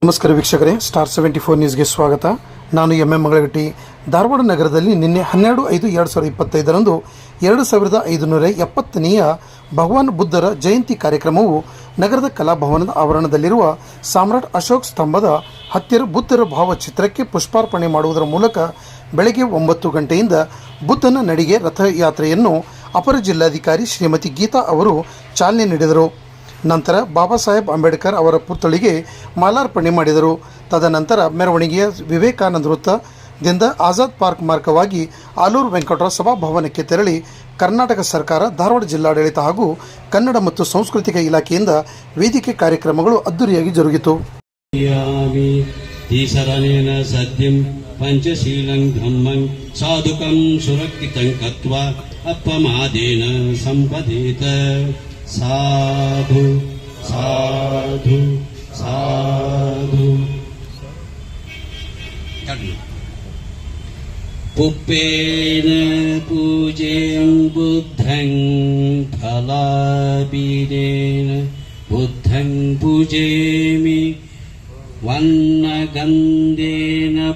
ನಮಸ್ಕಾರ ವೀಕ್ಷಕರೇ, ಸ್ಟಾರ್ 74 ನ್ಯೂಸ್ಗೆ ಸ್ವಾಗತ. ನಾನು ಎಂ ಮಂಗಳಗಟ್ಟಿ. ಧಾರವಾಡ ನಗರದಲ್ಲಿ ನಿನ್ನೆ 12/5/2025ರಂದು 2570ನೇಯ ಭಗವಾನ್ ಬುದ್ಧರ ಜಯಂತಿ ಕಾರ್ಯಕ್ರಮವು ನಗರದ ಕಲಾಭವನದ ಆವರಣದಲ್ಲಿರುವ ಸಾಮ್ರಾಟ್ ಅಶೋಕ್ ಸ್ತಂಭದ ಹತ್ತಿರ ಬುದ್ಧರ ಭಾವಚಿತ್ರಕ್ಕೆ ಪುಷ್ಪಾರ್ಪಣೆ ಮಾಡುವುದರ ಮೂಲಕ ಬೆಳಗ್ಗೆ 9 ಗಂಟೆಯಿಂದ ಬುದ್ಧನ ನಡಿಗೆ ರಥಯಾತ್ರೆಯನ್ನು ಅಪರ ಜಿಲ್ಲಾಧಿಕಾರಿ ಶ್ರೀಮತಿ ಗೀತಾ ಅವರು ಚಾಲನೆ ನೀಡಿದರು. ನಂತರ ಬಾಬಾ ಸಾಹೇಬ್ ಅಂಬೇಡ್ಕರ್ ಅವರ ಪುತ್ಥಳಿಗೆ ಮಾಲಾರ್ಪಣೆ ಮಾಡಿದರು. ತದನಂತರ ಮೆರವಣಿಗೆಯ ವಿವೇಕಾನಂದ ವೃತ್ತದಿಂದ ಆಜಾದ್ ಪಾರ್ಕ್ ಮಾರ್ಗವಾಗಿ ಆಲೂರು ವೆಂಕಟರಾವ್ ಸಭಾಭವನಕ್ಕೆ ತೆರಳಿ ಕರ್ನಾಟಕ ಸರ್ಕಾರ, ಧಾರವಾಡ ಜಿಲ್ಲಾಡಳಿತ ಹಾಗೂ ಕನ್ನಡ ಮತ್ತು ಸಾಂಸ್ಕೃತಿಕ ಇಲಾಖೆಯಿಂದ ವೇದಿಕೆ ಕಾರ್ಯಕ್ರಮಗಳು ಅದ್ದೂರಿಯಾಗಿ ಜರುಗಿತು. ಪಂಚಶೀಲಂ ಧಮ್ಮಂ ಸಾಧುಕಂ ಸುರಕ್ಷಿತಂ ಕತ್ವಾ ಅಪ್ಪಮಾದೇನ ಸಂಪದೇತ. ಸಾಧು ಸಾಧು ಸಾಧು. ಪುಪ್ಪೇನ ಪೂಜೆಂ ಬುದ್ಧಂ ಫಲಾಬೀನೇನ ಬುದ್ಧಂ ಪೂಜೇಮಿ. ವನ್ನಗಂಧೇನ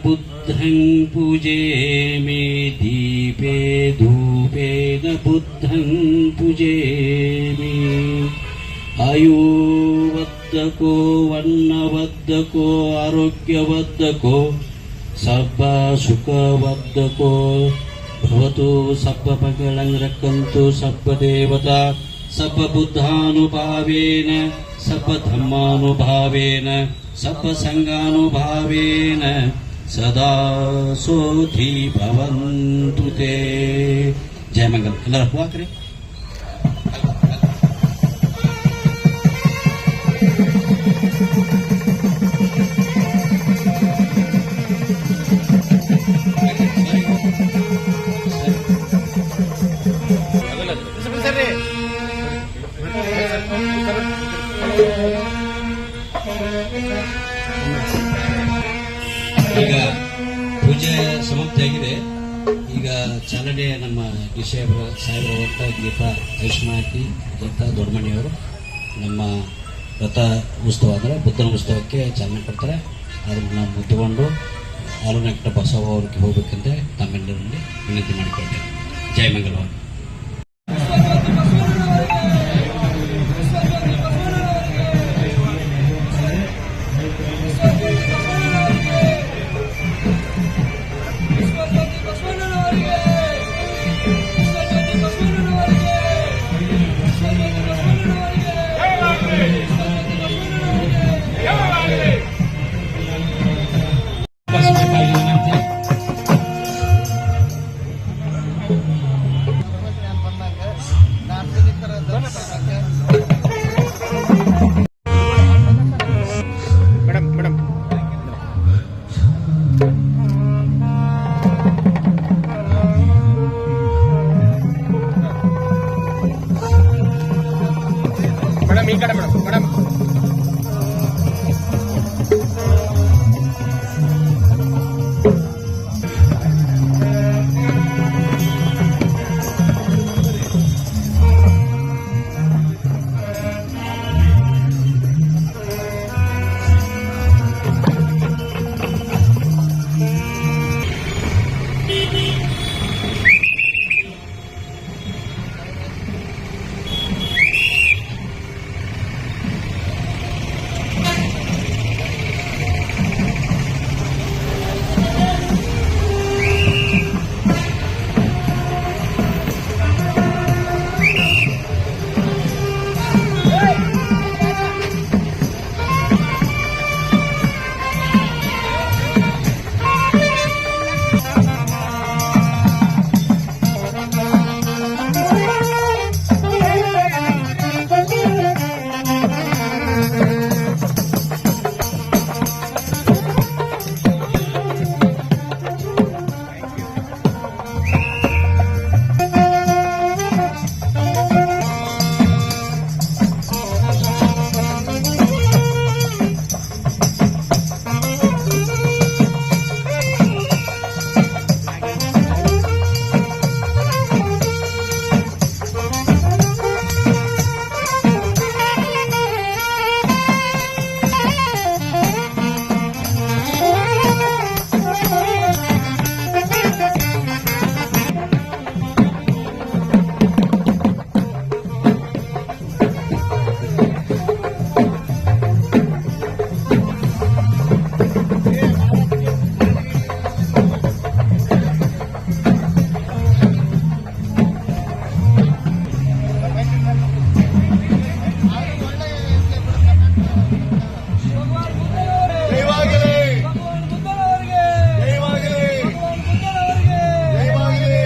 ಬುದ್ಧಂ ಪೂಜೇಮಿ. ದೀಪೇ ಧೂಪೇನ ಬುದ್ಧಂ ಪೂಜೇಮಿ. ಆಯುವರ್ಧಕೋ ವರ್ಣವರ್ಧಕೋ ಆರೋಗ್ಯವರ್ಧಕೋ ಸಬ್ಬ ಸುಖವರ್ಧಕೋ ಭವತು. ಸಬ್ಬ ಮಂಗಳಂ ರಕ್ಕಂತು ಸಬ್ಬ ದೇವತಾ. ಸಬ್ಬ ಬುದ್ಧಾನುಭಾವೇನ ಸಬ್ಬ ಧಮ್ಮಾನುಭಾವೇನ ಸಬ್ಬ ಸಂಘಾನುಭಾವೇನ ಸದಾ ಸೋಧಿ ಭವಂತು ತೇ. ಜಯ ಮಂಗಲ. ಎಲ್ಲರ ಹೂವಾಕ್ರಿ. ಈಗ ಪೂಜೆ ಸಮಾಪ್ತಿಯಾಗಿದೆ. ಈಗ ಚಾಲನೆ ನಮ್ಮ ಸಾಹೇಬರ ಹೊತ್ತ ಗೀತಾ ಐಷ್ಮಾತಿ ಗೀತಾ ದೊಡ್ಡಮಣಿಯವರು ನಮ್ಮ ರಥ ಉತ್ಸವ ಅಂದರೆ ಬುದ್ಧನ ಉತ್ಸವಕ್ಕೆ ಚಾಲನೆ ಕೊಡ್ತಾರೆ. ಅದನ್ನು ನಾವು ಮುದ್ದುಕೊಂಡು ಆಲೂನಕಟ ಬಸವ ಅವ್ರಿಗೆ ಹೋಗ್ಬೇಕಂತ ತಮ್ಮೆಲ್ಲರಲ್ಲಿ ವಿನಂತಿ ಮಾಡಿಕೊಳ್ತೇವೆ. ಜಯ ಮಂಗಳವಾರ. ಜಯವಾಗಲಿ ಜಯವಾಗಲಿ ಜಯವಾಗಲಿ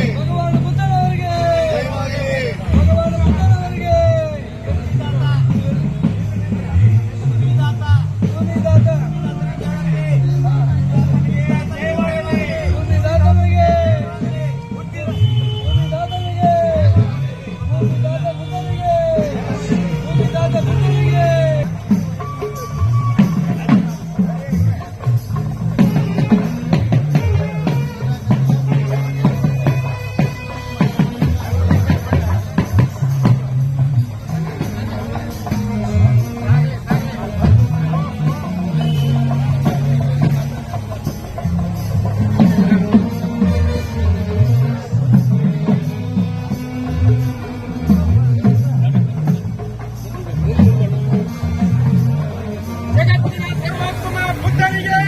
ಜಗತ್ತಿನ ಸರ್ವೋತ್ತಮ ಬುದ್ಧನಿಗೆ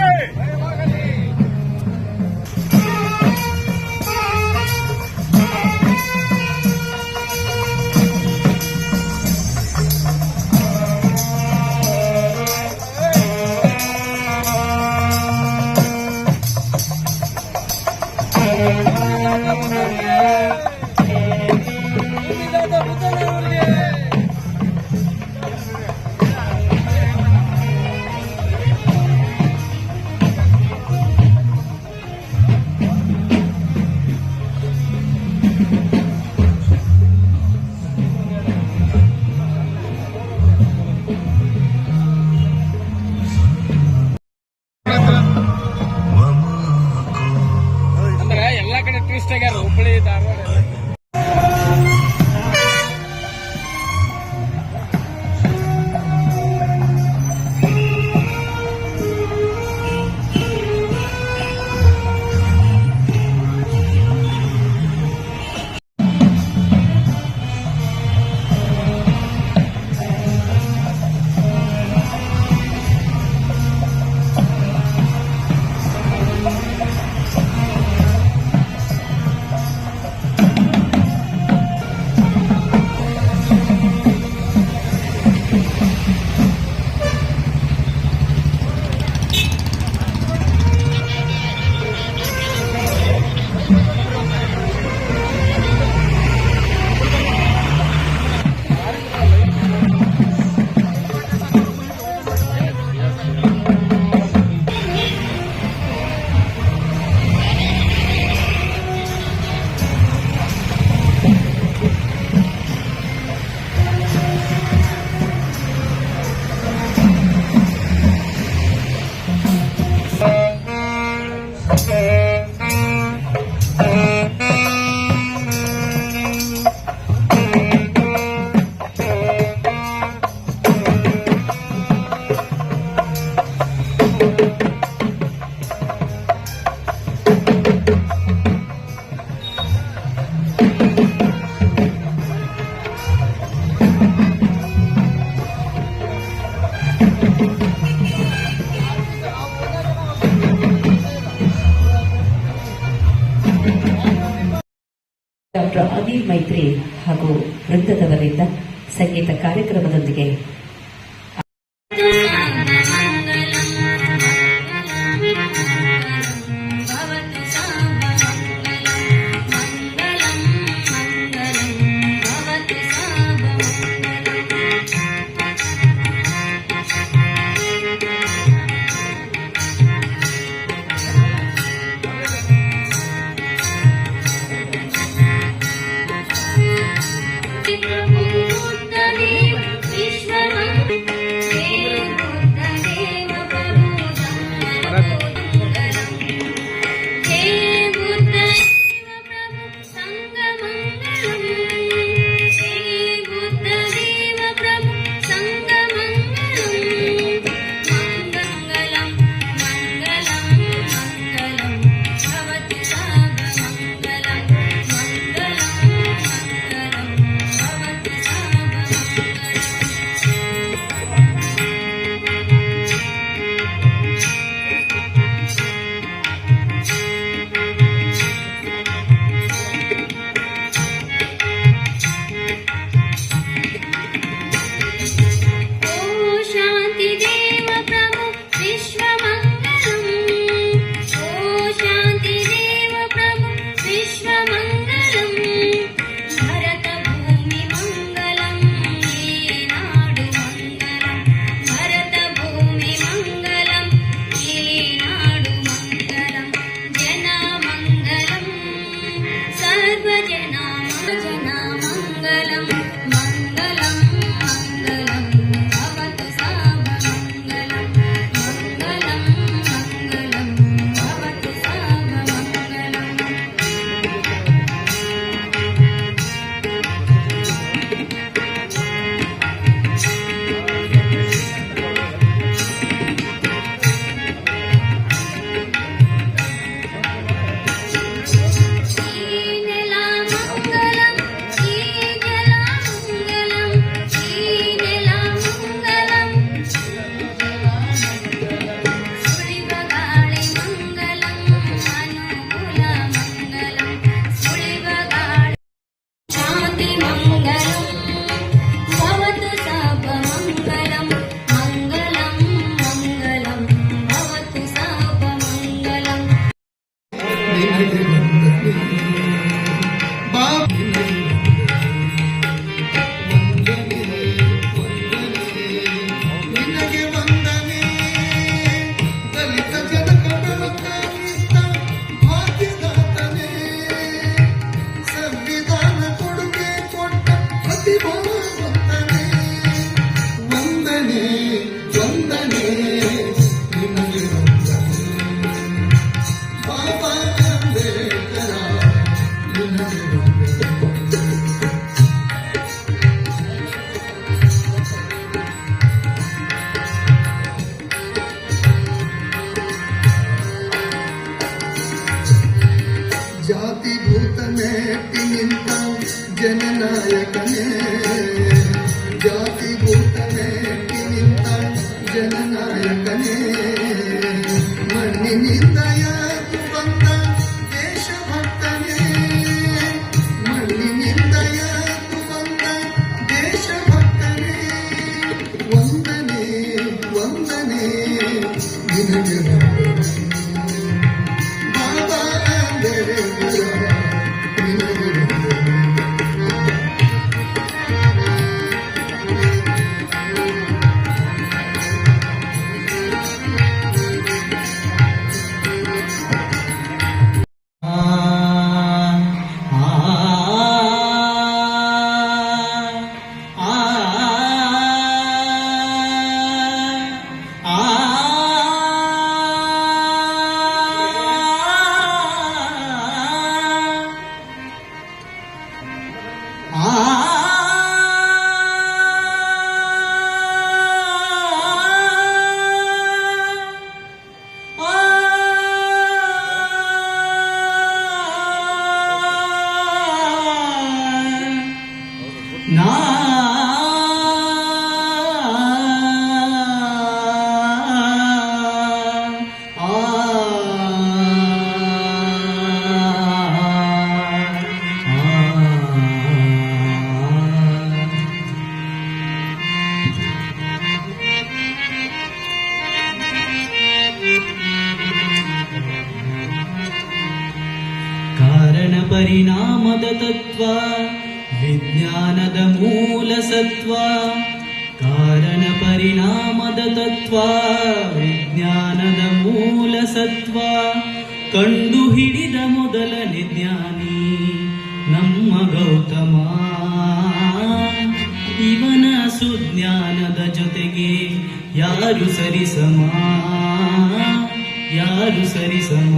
ಅಂದ್ರೆ ಎಲ್ಲಾ ಕಡೆ ಟ್ವಿಸ್ಟ್ ಆಗ್ಯಾರ ಹುಬ್ಬಳ್ಳಿ ಧಾರವಾಡ ಡಾಕ್ಟರ್ ಅನಿಲ್ ಮೈತ್ರಿ ಹಾಗೂ ವೃಂದದವರಿಂದ ಸಂಗೀತ ಕಾರ್ಯಕ್ರಮದೊಂದಿಗೆ ईश्वर ಜನನಾಯಕನೇ ಜಾತಿ ಭೂತನೇ ನಿಂತ ಜನನಾಯಕನೇ ಮಣ್ಣಿನಿಂದ ಯಾರು ಬಂದ ದೇಶಭಕ್ತನೇ ಮಣ್ಣಿನಿಂದ ಯಾರು ಬಂದ ದೇಶಭಕ್ತನೇ ವಂದನೆ ವಂದನೆ ನಿನಗೆ ಬಾಬಾ ಅಂಬೇಡ್ಕರ್ ನಿನಗೆ ಕಾರಣ ಪರಿಣಾಮದ ತತ್ವ ವಿಜ್ಞಾನದ ಮೂಲ ಸತ್ವ ಕಾರಣ ಪರಿಣಾಮದ ತತ್ವ ವಿಜ್ಞಾನದ ಮೂಲ ಸತ್ವ ಕಂಡು ಹಿಡಿದ ಮೊದಲನೇ ಜ್ಞಾನಿ ನಮ್ಮ ಗೌತಮ ಇವನ ಸುಜ್ಞಾನದ ಜೊತೆಗೆ ಯಾರು ಸರಿಸಮ ಯಾರು ಸರಿಸಮ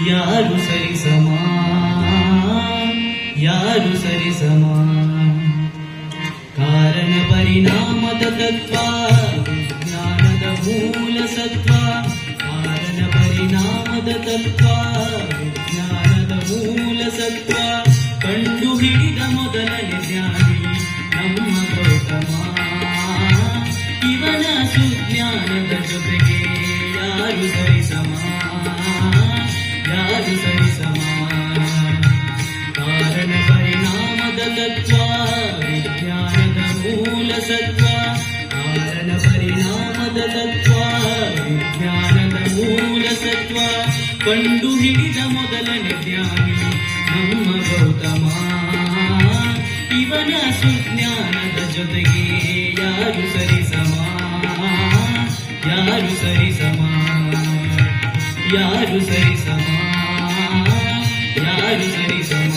ಯಾರು ಸರಿಸಮ ಯಾರು ಸರಿಸಮ ಕಾರಣ ಪರಿಣಾಮದ ತತ್ವ ವಿಜ್ಞಾನದ ಮೂಲ ಸತ್ವ ಕಾರಣ ಪರಿಣಾಮದ ತತ್ವ ವಿಜ್ಞಾನದ ಮೂಲ ಸತ್ವ ಕಂಡು ಹಿಡಿದ ಮೊದಲನೇ ಜ್ಞಾನಿ ನಮ್ಮ ಗೌತಮ ಇವನ ಸುಜ್ಞಾನದ ಜೊತೆಗೆ ಯಾರು ಸರಿಸಮ ಯಾರು ಸರಿಸಮ ಕಾರಣ ಪರಿಣಾಮದ ತತ್ವ ವಿಜ್ಞಾನದ ಮೂಲ ಸತ್ವ ಕಾರಣ ಪರಿಣಾಮದ ತತ್ವ ವಿಜ್ಞಾನದ ಮೂಲ ಸತ್ವ ಕಂಡು ಹಿಡಿದ ಮೊದಲನೇ ಜ್ಞಾನಿ ನಮ್ಮ ಗೌತಮ ಇವನ ಸುಜ್ಞಾನದ ಜೊತೆಗೆ ಯಾರು ಸರಿಸಮ ಯಾರು ಸರಿಸಮ ಯಾರು ಸರಿಸಮ ಯಾರು ಸರಿಸಮ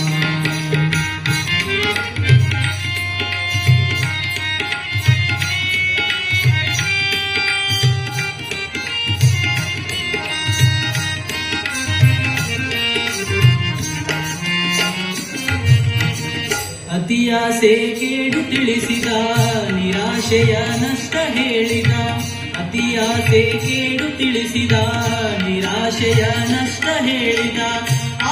ಅತಿಯಾಸೆ ಕೇಡು ತಿಳಿಸಿದ ನಿರಾಶೆಯ ನಷ್ಟ ಹೇಳಿದ ಅತಿಯಾಸೆ ಕೇಡು ತಿಳಿಸಿದ ನಿರಾಶೆಯ ನಷ್ಟ ಹೇಳಿದ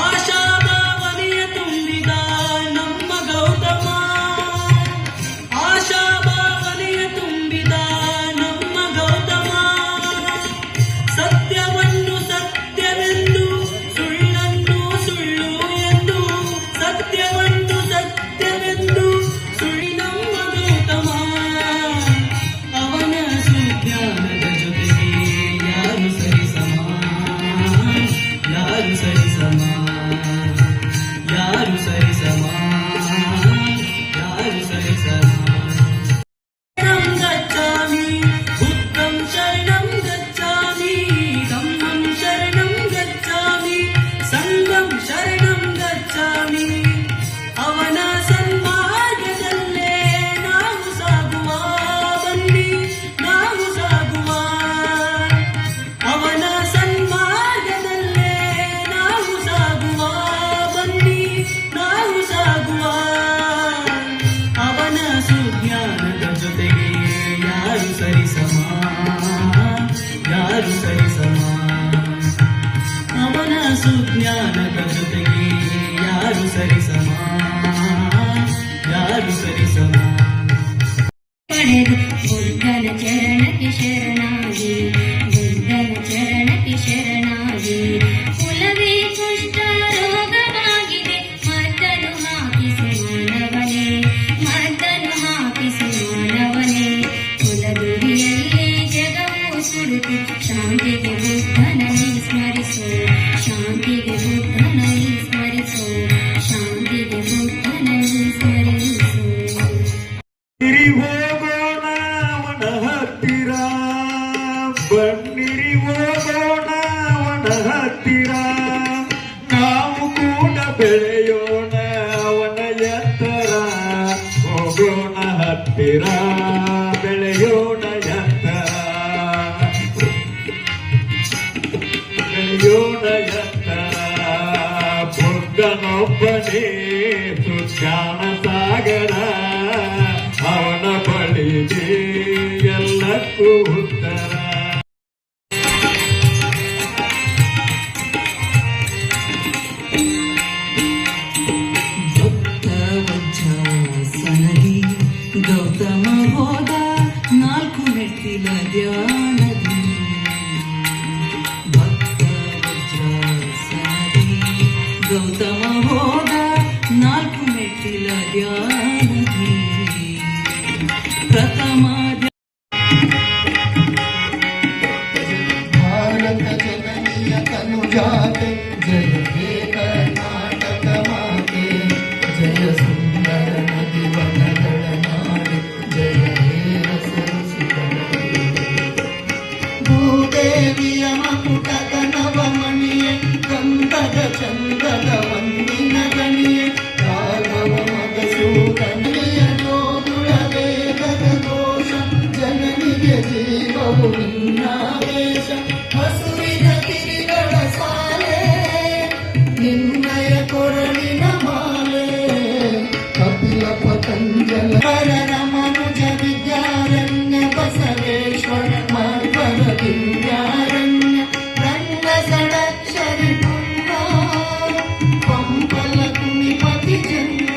ಆಶಾಭಾವನೆಯ ತುಂಬಿದ ನಮ್ಮ ಗೌತಮ ಆಶಾಭಾವನೆಯ ತುಂಬಿದ ನಮ್ಮ ಗೌತಮ ಸತ್ಯವನ್ನು ಸತ್ಯವೆಂದು ಸುಳ್ಳನ್ನು ಸುಳ್ಳು ಎಂದು ಸತ್ಯವನ್ನು ಸತ್ಯವೆಂದು ಸುಳ್ಳು ನಮ್ಮ ಗೌತಮ ಅವನ ಸುಜ್ಞಾನದ ಜೊತೆಗೆ ಯಾರು ಸರಿಸಮ ಯಾರು ಸರಿಸಮ ಶರಣಾಗಿ ಬುದ್ಧನ ಚರಣಕ್ಕೆ ಶರಣಾಗಿ ಕುಲವೇ ಕುಷ್ಠ ರೋಗವಾಗಿದೆ ಮದ್ದನು ಹಾಕಿಸಿ ಮಾನವನೇ ಮದ್ದನು ಹಾಕಿಸಿ ಮಾನವನೇ ಕುಲದುರಿಯಲ್ಲೇ ಜಗವು ಸುಡುತ್ತಿ ಶಾಂತಿಗೆ ಬುದ್ಧನನಿ ಸ್ಮರಿಸು ಶಾಂತಿಗೆ ಬುದ್ಧನನಿ ಸ್ಮರಿಸು ಶಾಂತಿಗೆ ಬುದ್ಧನನಿ ಸ್ಮರಿಸು ಬನ್ನಿರಿ ಹೋಗೋಣ ಅವನ ಹತ್ತಿರ ಬನ್ನಿರಿ ಹೋಗೋಣ ಅವನ ಹತ್ತಿರ ನಾವು ಕೂಡ ಬೆಳೆಯೋಣ ಅವನ ಎತ್ತರ ಹೋಗೋಣ ಹತ್ತಿರ ಬೆಳೆಯೋಣ ಎತ್ತರ ಬೆಳೆಯೋಣ ಎತ್ತರ ಬುದ್ಧನೊಬ್ಬನೇ ಸುಜ್ಞಾನ ಸಾಗರ ಅವನ ಬಳಿಗೆ ಎಲ್ಲಕ್ಕೂ ಉತ್ತರ ಭಕ್ತವಜ್ರಾಸನದಿ ಗೌತಮ ಹೋದ 4 ಮೆಟ್ಟಿಲ ಧ್ಯಾನದಿ ಭಕ್ತವಜ್ರಾಸನದಿ ಗೌತಮ ಹೋದ 4 ಮೆಟ್ಟಿಲ ಧ್ಯಾನದಿ ಪ್ರಥಮ ಭಾರತ ಜನನಿಯ ತನುಜಾತೆ ಜಯ ಹೇ ಕರ್ನಾಟಕ ಮಾತೆ ಜಯ ಸುಂದರ ನದಿ ವನಗಳ ನಾಡು ಜಯ ಹೇ ರಸರಸಿಗಳ ಭೂದೇವಿಯ ಮಕುಟದ ನವಮಣಿಯೇ ಗಂಧದ ಚಂದದ ವಂದಿನ ಗಣಿಯೇ ರಾಘವ ಮಧುಸೂದನಿಯ ಜೋಗುಳ ವೇದದ ದೋಷ ಜನನಿಗೆ ಜೀವವು ನಿನ್ನಾದೇಶ ಹಸುವಿನ ಕಿರಿಗಳ ಸಾಲೆ ನಿನ್ನಯ ಕೊರಳಿನ ಮಾಲೆ ಕಪಿಲ ಪತಂಜಲ ಹರರ ಮನುಜ ವಿದ್ಯಾರಣ್ಯ ಬಸವೇಶ್ವರ ಮಾರ್ಗದ ದಿವ್ಯಾರಣ್ಯ ರಂಗ ಷಡಕ್ಷರಿ ಪುಣ್ಯ ಪಂಪಲ ಕುಣಿಪತಿ ಚಂದ್ರ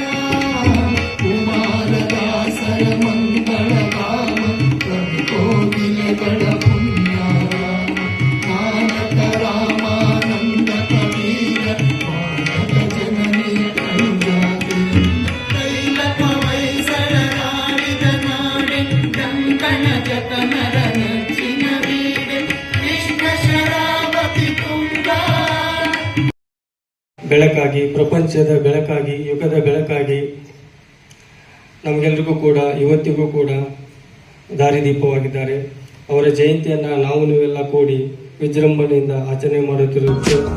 ಕುಮಾರದಾಸರ ಮಂಗಳ ಕಾಮ ಕವಿ ಕೋಗಿಲೆಗಳ ಪುಣ್ಯ ನಾನಕ ರಾಮಾನಂದ ಕಬೀರ ಭಾರತ ಜನನಿಯ ಕರುಜಾತಿ ಕೈಲಕ ವೈಸಳ ನಾಡಿದ ನಾಡೆ ಕಂಕಣ ಜತನರ ನಚ್ಚಿನ ಬೀಡೆ ಕೃಷ್ಣ ಶರಾವತಿ ತುಂಗ ಬೆಳಕಾಗಿ ಪ್ರಪಂಚದ ಬೆಳಕಾಗಿ ಯುಗದ ಬೆಳಕಾಗಿ ನಮಗೆಲ್ರಿಗೂ ಕೂಡ ಇವತ್ತಿಗೂ ಕೂಡ ದಾರಿದೀಪವಾಗಿದ್ದಾರೆ. ಅವರ ಜಯಂತಿಯನ್ನು ನಾವು ನೀವೆಲ್ಲ ಕೂಡಿ ವಿಜೃಂಭಣೆಯಿಂದ ಆಚರಣೆ ಮಾಡುತ್ತಿರುತ್ತೇವೆ.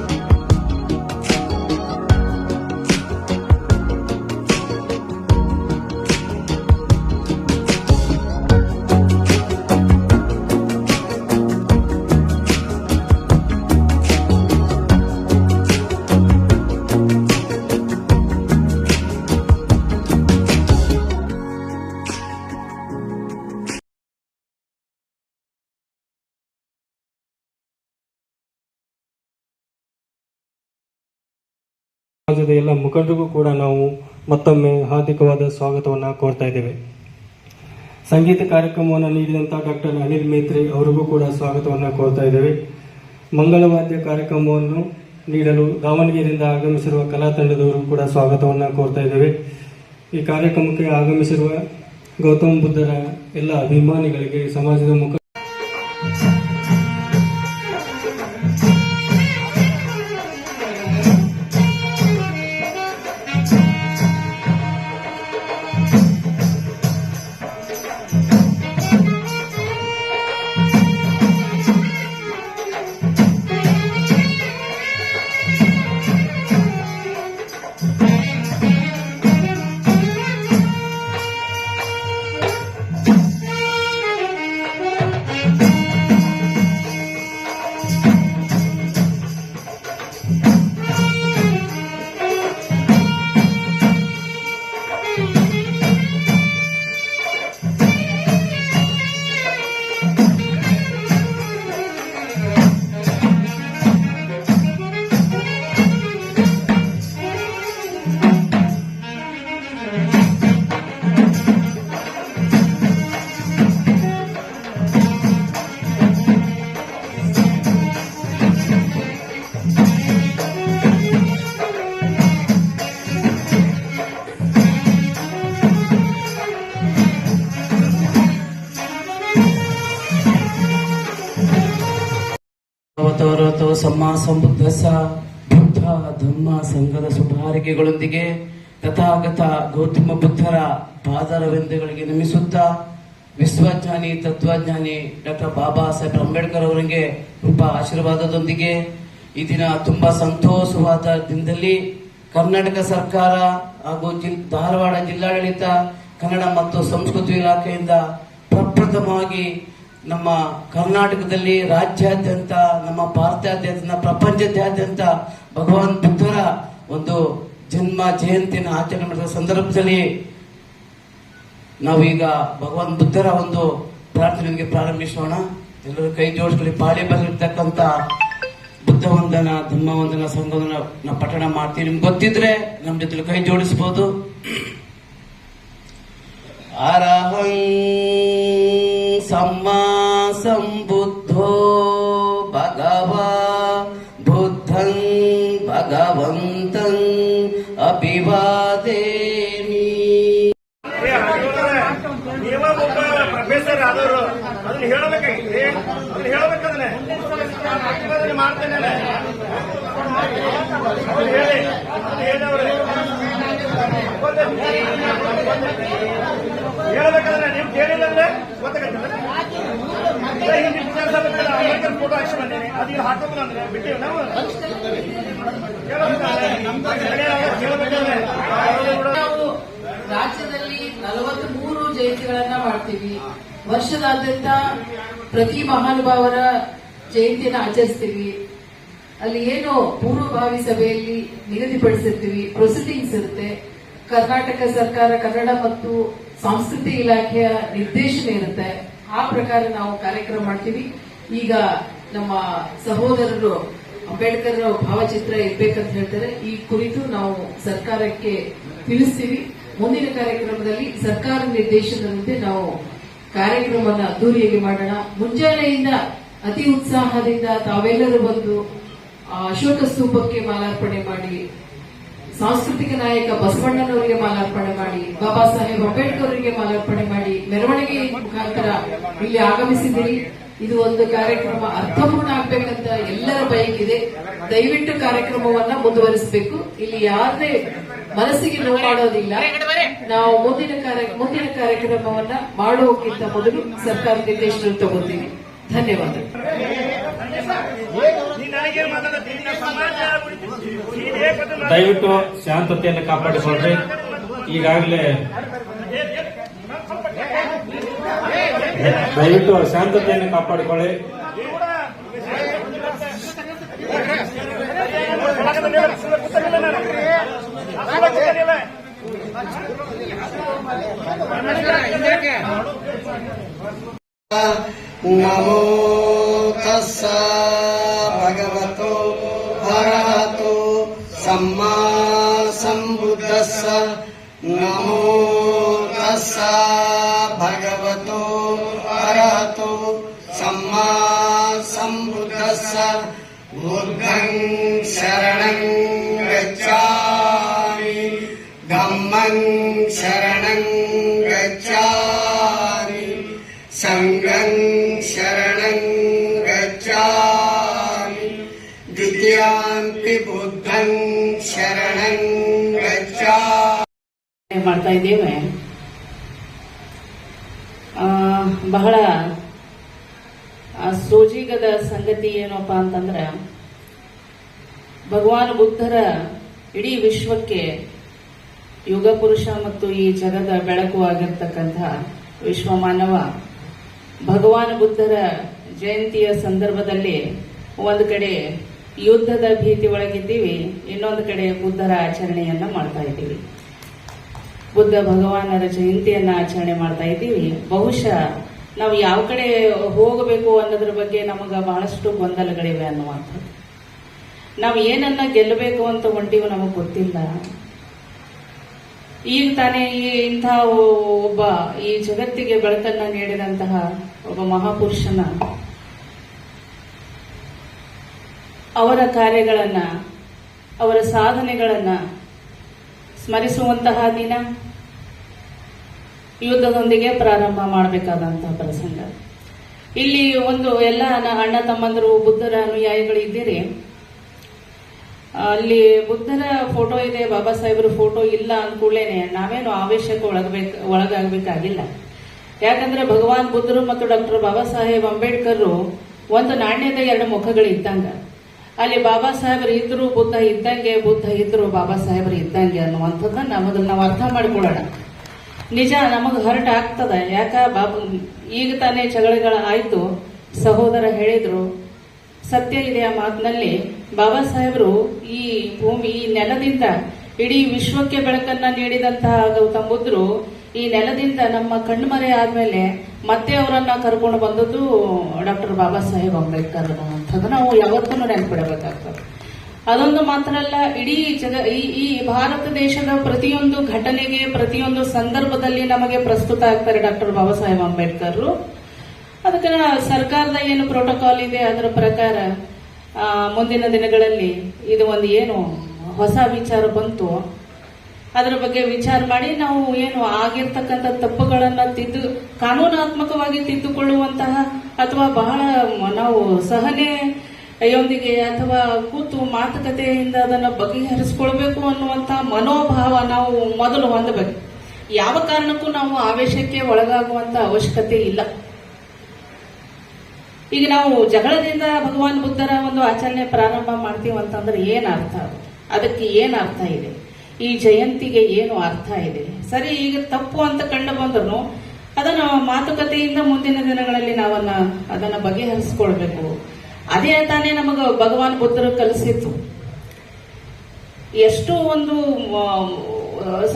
ಸಮಾಜದ ಎಲ್ಲ ಮುಖಂಡರಿಗೂ ಕೂಡ ನಾವು ಮತ್ತೊಮ್ಮೆ ಹಾರ್ದಿಕವಾದ ಸ್ವಾಗತವನ್ನು ಕೋರ್ತಾ ಇದ್ದೇವೆ. ಸಂಗೀತ ಕಾರ್ಯಕ್ರಮವನ್ನು ನೀಡಿದಂಥ ಡಾಕ್ಟರ್ ಅನಿಲ್ ಮೇತ್ರೆ ಅವರಿಗೂ ಕೂಡ ಸ್ವಾಗತವನ್ನು ಕೋರ್ತಾ ಇದ್ದೇವೆ. ಮಂಗಳವಾದ್ಯ ಕಾರ್ಯಕ್ರಮವನ್ನು ನೀಡಲು ದಾವಣಗೆರೆಯಿಂದ ಆಗಮಿಸಿರುವ ಕಲಾ ತಂಡದವರು ಕೂಡ ಸ್ವಾಗತವನ್ನು ಕೋರ್ತಾ ಇದ್ದೇವೆ. ಈ ಕಾರ್ಯಕ್ರಮಕ್ಕೆ ಆಗಮಿಸಿರುವ ಗೌತಮ ಬುದ್ಧರ ಎಲ್ಲ ಅಭಿಮಾನಿಗಳಿಗೆ ಸಮಾಜದ ಮುಖ ಭಗವತೋ ಸಮ್ಮ ಸಂಬುದ್ಧಸ ಬುದ್ಧ ಧಮ್ಮ ಸಂಘದ ಶುಭಾರಿಕೆಗಳೊಂದಿಗೆ ತಥಾಗತ ಗೌತಮ ಬುದ್ಧರ ಪಾದರವಿಂದಗಳಿಗೆ ನಮಿಸುತ್ತಾ ವಿಶ್ವಜ್ಞಾನಿ ತತ್ವಜ್ಞಾನಿ ಡಾಕ್ಟರ್ ಬಾಬಾ ಸಾಹೇಬ್ ಅಂಬೇಡ್ಕರ್ ಅವರಿಗೆ ಕೃಪ ಆಶೀರ್ವಾದದೊಂದಿಗೆ ಈ ದಿನ ತುಂಬಾ ಸಂತೋಷವಾದ ದಿನದಲ್ಲಿ ಕರ್ನಾಟಕ ಸರ್ಕಾರ ಹಾಗೂ ಧಾರವಾಡ ಜಿಲ್ಲಾಡಳಿತ ಕನ್ನಡ ಮತ್ತು ಸಂಸ್ಕೃತಿ ಇಲಾಖೆಯಿಂದ ಪ್ರಪ್ರಥಮವಾಗಿ ನಮ್ಮ ಕರ್ನಾಟಕದಲ್ಲಿ ರಾಜ್ಯಾದ್ಯಂತ ನಮ್ಮ ಭಾರತಾದ್ಯಂತ ಪ್ರಪಂಚದಾದ್ಯಂತ ಭಗವಾನ್ ಬುದ್ಧರ ಒಂದು ಜನ್ಮ ಜಯಂತಿಯನ್ನು ಆಚರಣೆ ಮಾಡಿದ ಸಂದರ್ಭದಲ್ಲಿ ನಾವೀಗ ಭಗವಾನ್ ಬುದ್ಧರ ಒಂದು ಪ್ರಾರ್ಥನೆಗೆ ಪ್ರಾರಂಭಿಸೋಣ. ಎಲ್ಲರೂ ಕೈ ಜೋಡಿಸ್ಕೊಳ್ಳಿ. ಪಾಳಿ ಬರೆದಿರ್ತಕ್ಕಂಥ ಬುದ್ಧ ವಂದನ ಧಮ್ಮ ವಂದನ ಸಂಘವನ್ನ ನಾವು ಪಠಣ ಮಾಡ್ತೀವಿ. ನಿಮ್ಗೆ ಗೊತ್ತಿದ್ರೆ ನಮ್ಮ ಜೊತೆ ಕೈ ಜೋಡಿಸಬಹುದು. ಅರಹಂ ಸಮ್ಮಾ ಸಂಬುದ್ಧೋ ಭಗವ ಬುದ್ಧಂ ಭಗವಂತಂ ಅಭಿವಾದೇಮಿ. ಪ್ರೊಫೆಸರ್ ಆದವರು ಅದನ್ನ ಹೇಳಬೇಕಾಗಿತ್ತು. ಅದನ್ನ ಹೇಳಬೇಕದನ್ನೇ ಮಾಡ್ತೇನೆ ಹೇಳ್ಬೇಕಾದ್ರೆ ನೀವು ಕೇಳಿದ್ರೆ ಗೊತ್ತಾಗತ್ತೆ. ಅಂಬೇಡ್ಕರ್ ಫೋಟೋ ಹಾಕಿ ಬಂದೇನೆ, ಅದೀಗ ಹಾಕೋದು ಅಂದ್ರೆ ಬಿಟ್ಟಿವಿ ನಾವು. ನಾವು ರಾಜ್ಯದಲ್ಲಿ 43 ಜಯಂತಿಗಳನ್ನ ಮಾಡ್ತೀವಿ. ವರ್ಷದಾದ್ಯಂತ ಪ್ರತಿ ಮಹಾನುಭಾವರ ಜಯಂತಿಯನ್ನು ಆಚರಿಸ್ತೀವಿ. ಅಲ್ಲಿ ಏನು ಪೂರ್ವಭಾವಿ ಸಭೆಯಲ್ಲಿ ನಿಗದಿಪಡಿಸಿರ್ತೀವಿ, ಪ್ರೊಸೀಡಿಂಗ್ಸ್ ಇರುತ್ತೆ. ಕರ್ನಾಟಕ ಸರ್ಕಾರ ಕನ್ನಡ ಮತ್ತು ಸಂಸ್ಕೃತಿ ಇಲಾಖೆಯ ನಿರ್ದೇಶನ ಇರುತ್ತೆ. ಆ ಪ್ರಕಾರ ನಾವು ಕಾರ್ಯಕ್ರಮ ಮಾಡ್ತೀವಿ. ಈಗ ನಮ್ಮ ಸಹೋದರರು ಅಂಬೇಡ್ಕರ್ ಭಾವಚಿತ್ರ ಇರ್ಬೇಕಂತ ಹೇಳ್ತಾರೆ. ಈ ಕುರಿತು ನಾವು ಸರ್ಕಾರಕ್ಕೆ ತಿಳಿಸ್ತೀವಿ. ಮುಂದಿನ ಕಾರ್ಯಕ್ರಮದಲ್ಲಿ ಸರ್ಕಾರ ನಿರ್ದೇಶನದಂತೆ ನಾವು ಕಾರ್ಯಕ್ರಮವನ್ನು ಅದ್ದೂರಿಯಾಗಿ ಮಾಡೋಣ. ಮುಂಜಾನೆಯಿಂದ ಅತಿ ಉತ್ಸಾಹದಿಂದ ತಾವೆಲ್ಲರೂ ಬಂದು ಅಶೋಕ ಸ್ತೂಪಕ್ಕೆ ಮಾಲಾರ್ಪಣೆ ಮಾಡಿ, ಸಾಂಸ್ಕೃತಿಕ ನಾಯಕ ಬಸವಣ್ಣನವರಿಗೆ ಮಾಲಾರ್ಪಣೆ ಮಾಡಿ, ಬಾಬಾ ಸಾಹೇಬ್ ಅಂಬೇಡ್ಕರ್ ಅವರಿಗೆ ಮಾಲಾರ್ಪಣೆ ಮಾಡಿ ಮೆರವಣಿಗೆ ಮುಖಾಂತರ ಇಲ್ಲಿ ಆಗಮಿಸಿದಿರಿ. ಇದು ಒಂದು ಕಾರ್ಯಕ್ರಮ ಅರ್ಥಪೂರ್ಣ ಆಗ್ಬೇಕಂತ ಎಲ್ಲರ ಬಯಕಿದೆ. ದಯವಿಟ್ಟು ಕಾರ್ಯಕ್ರಮವನ್ನ ಮುಂದುವರಿಸಬೇಕು. ಇಲ್ಲಿ ಯಾರದೇ ಮನಸ್ಸಿಗೆ ನೋವು ಮಾಡೋದಿಲ್ಲ. ನಾವು ಮುಂದಿನ ಕಾರ್ಯಕ್ರಮವನ್ನ ಮಾಡುವಕ್ಕಿಂತ ಮೊದಲು ಸರ್ಕಾರ ನಿರ್ದೇಶನ ತಗೋತೀವಿ. ಧನ್ಯವಾದ. ದಯವಿಟ್ಟು ಶಾಂತತೆಯನ್ನು ಕಾಪಾಡಿಕೊಳ್ಳ್ರಿ. ಈಗಾಗಲೇ ದಯವಿಟ್ಟು ಶಾಂತತೆಯನ್ನು ಕಾಪಾಡಿಕೊಳ್ಳಿ. ನಮೋ ತಸ್ಸ ಭಗವತೋ ಅರಹತೋ ಸಮ್ಮಾ ಸಂಬುದ್ಧಸ್ಸ. ನಮೋ ತಸ್ಸ ಭಗವತೋ ಅರಹತೋ ಸಮ್ಮಾ ಸಂಬುದ್ಧಸ್ಸ. ಬುದ್ಧಂ ಶರಣಂ ಗಚ್ಛಾಮಿ ಧಮ್ಮಂ ಶರಣಂ ಗಚ್ಛಾಮಿ ಸಂಘಂ ಶರಣಂ ಗಚ್ಛಾಮಿ ದ್ವಿತೀಯಾಂಪಿ ಬುದ್ಧಂ ಶರಣಂ ಗಚ್ಛಾಮಿ. ಮಾಡ್ತಾ ಇದ್ದೇವೆ. ಬಹಳ ಸೋಜಿಗದ ಸಂಗತಿ ಏನಪ್ಪಾ ಅಂತಂದ್ರೆ, ಭಗವಾನ್ ಬುದ್ಧರ ಇಡೀ ವಿಶ್ವಕ್ಕೆ ಯುಗ ಪುರುಷ ಮತ್ತು ಈ ಜಗದ ಬೆಳಕು ಆಗಿರ್ತಕ್ಕಂತಹ ವಿಶ್ವ ಮಾನವ ಭಗವಾನ್ ಬುದ್ಧರ ಜಯಂತಿಯ ಸಂದರ್ಭದಲ್ಲಿ ಒಂದು ಕಡೆ ಯುದ್ಧದ ಭೀತಿ ಒಳಗಿದ್ದೀವಿ, ಇನ್ನೊಂದು ಕಡೆ ಬುದ್ಧರ ಆಚರಣೆಯನ್ನ ಮಾಡ್ತಾ ಇದ್ದೀವಿ. ಬುದ್ಧ ಭಗವಾನರ ಜಯಂತಿಯನ್ನ ಆಚರಣೆ ಮಾಡ್ತಾ ಇದ್ದೀವಿ. ಬಹುಶಃ ನಾವು ಯಾವ ಕಡೆ ಹೋಗಬೇಕು ಅನ್ನೋದ್ರ ಬಗ್ಗೆ ನಮಗ ಬಹಳಷ್ಟು ಗೊಂದಲಗಳಿವೆ ಅನ್ನುವಂಥದ್ದು. ನಾವು ಏನನ್ನ ಗೆಲ್ಲಬೇಕು ಅಂತ ಹೊಂಟಿವಿ ನಮಗ್ ಗೊತ್ತಿಲ್ಲ. ಈಗ ತಾನೇ ಇಂಥ ಒಬ್ಬ ಈ ಜಗತ್ತಿಗೆ ಬೆಳಕನ್ನ ನೀಡಿದಂತಹ ಒಬ್ಬ ಮಹಾಪುರುಷನ ಅವರ ಕಾರ್ಯಗಳನ್ನ, ಅವರ ಸಾಧನೆಗಳನ್ನ ಸ್ಮರಿಸುವಂತಹ ದಿನ ಯುದ್ಧದೊಂದಿಗೆ ಪ್ರಾರಂಭ ಮಾಡಬೇಕಾದಂತಹ ಪ್ರಸಂಗ. ಇಲ್ಲಿ ಒಂದು ಎಲ್ಲ ಅಣ್ಣ ತಮ್ಮಂದರು ಬುದ್ಧರ ಅನುಯಾಯಿಗಳು ಇದ್ದೀರಿ. ಅಲ್ಲಿ ಬುದ್ಧರ ಫೋಟೋ ಇದೆ, ಬಾಬಾ ಸಾಹೇಬ್ರ ಫೋಟೋ ಇಲ್ಲ ಅಂದ್ಕೂಡ್ಲೇನೆ ನಾವೇನು ಆವೇಶಕ್ಕೆ ಒಳಗಾಗಬೇಕಾಗಿಲ್ಲ. ಯಾಕಂದ್ರೆ ಭಗವಾನ್ ಬುದ್ಧರು ಮತ್ತು ಡಾಕ್ಟರ್ ಬಾಬಾ ಸಾಹೇಬ್ ಅಂಬೇಡ್ಕರ್ ಒಂದು ನಾಣ್ಯದ ಎರಡು ಮುಖಗಳು ಇದ್ದಂಗ. ಅಲ್ಲಿ ಬಾಬಾ ಸಾಹೇಬ್ರು ಇದ್ರು ಬುದ್ಧ ಇದ್ದಂಗೆ, ಬುದ್ಧ ಇದ್ರು ಬಾಬಾ ಸಾಹೇಬ್ರು ಇದ್ದಂಗೆ ಅನ್ನುವಂಥದ್ದನ್ನ ಮೊದಲು ನಾವು ಅರ್ಥ ಮಾಡ್ಕೊಳ್ಳೋಣ. ನಿಜ ನಮಗ್ ಹರ್ಟ್ ಆಗ್ತದ. ಯಾಕ ಈಗ ತಾನೇ ಜಗಳಗಳ ಆಯ್ತು, ಸಹೋದರ ಹೇಳಿದ್ರು, ಸತ್ಯ ಇದೆ ಆ ಮಾತಿನಲ್ಲಿ. ಬಾಬಾ ಸಾಹೇಬರು ಈ ಭೂಮಿ, ಈ ನೆಲದಿಂದ ಇಡೀ ವಿಶ್ವಕ್ಕೆ ಬೆಳಕನ್ನ ನೀಡಿದಂತಹ ಗೌತಮ್ ಬುದ್ಧರು ಈ ನೆಲದಿಂದ ನಮ್ಮ ಕಣ್ಮರೆ ಆದ್ಮೇಲೆ ಮತ್ತೆ ಅವರನ್ನ ಕರ್ಕೊಂಡು ಬಂದದ್ದು ಡಾಕ್ಟರ್ ಬಾಬಾ ಸಾಹೇಬ್ ಅಂಬೇಡ್ಕರ್ ಅನ್ನುವಂಥದ್ದು ನಾವು ಯಾವತ್ತೂ ನೆನಪಿಡಬೇಕಾಗ್ತದೆ. ಅದೊಂದು ಮಾತ್ರ ಅಲ್ಲ, ಇಡೀ ಈ ಭಾರತ ದೇಶದ ಪ್ರತಿಯೊಂದು ಘಟನೆಗೆ, ಪ್ರತಿಯೊಂದು ಸಂದರ್ಭದಲ್ಲಿ ನಮಗೆ ಪ್ರಸ್ತುತ ಆಗ್ತಾರೆ ಡಾಕ್ಟರ್ ಬಾಬಾ ಸಾಹೇಬ್ ಅಂಬೇಡ್ಕರ್. ಅದಕ್ಕೆ ಸರ್ಕಾರದ ಏನು ಪ್ರೋಟೋಕಾಲ್ ಇದೆ ಅದರ ಪ್ರಕಾರ ಮುಂದಿನ ದಿನಗಳಲ್ಲಿ ಇದು ಒಂದು ಏನು ಹೊಸ ವಿಚಾರ ಬಂತು ಅದರ ಬಗ್ಗೆ ವಿಚಾರ ಮಾಡಿ ನಾವು ಏನು ಆಗಿರ್ತಕ್ಕಂಥ ತಪ್ಪುಗಳನ್ನ ಕಾನೂನಾತ್ಮಕವಾಗಿ ತಿದ್ದುಕೊಳ್ಳುವಂತಹ ಅಥವಾ ಬಹಳ ನಾವು ಸಹನೆಯೊಂದಿಗೆ ಅಥವಾ ಕೂತು ಮಾತುಕತೆಯಿಂದ ಅದನ್ನು ಬಗೆಹರಿಸಿಕೊಳ್ಬೇಕು ಅನ್ನುವಂತ ಮನೋಭಾವ ನಾವು ಮೊದಲು ಹೊಂದಬೇಕು. ಯಾವ ಕಾರಣಕ್ಕೂ ನಾವು ಆವೇಶಕ್ಕೆ ಒಳಗಾಗುವಂತ ಅವಶ್ಯಕತೆ ಇಲ್ಲ. ಈಗ ನಾವು ಜಗಳದಿಂದ ಭಗವಾನ್ ಬುದ್ಧರ ಒಂದು ಆಚರಣೆ ಪ್ರಾರಂಭ ಮಾಡ್ತೀವಿ ಅಂತಂದ್ರೆ ಏನ್ ಅರ್ಥ? ಅದಕ್ಕೆ ಏನ್ ಅರ್ಥ ಇದೆ? ಈ ಜಯಂತಿಗೆ ಏನು ಅರ್ಥ ಇದೆ? ಸರಿ, ಈಗ ತಪ್ಪು ಅಂತ ಕಂಡು ಬಂದ್ರು ಅದನ್ನ ಮಾತುಕತೆಯಿಂದ ಮುಂದಿನ ದಿನಗಳಲ್ಲಿ ಅದನ್ನ ಬಗೆಹರಿಸಿಕೊಳ್ಬೇಕು. ಅದೇ ತಾನೇ ನಮಗ ಭಗವಾನ್ ಬುದ್ಧರು ಕಲಿಸಿತ್ತು. ಎಷ್ಟು ಒಂದು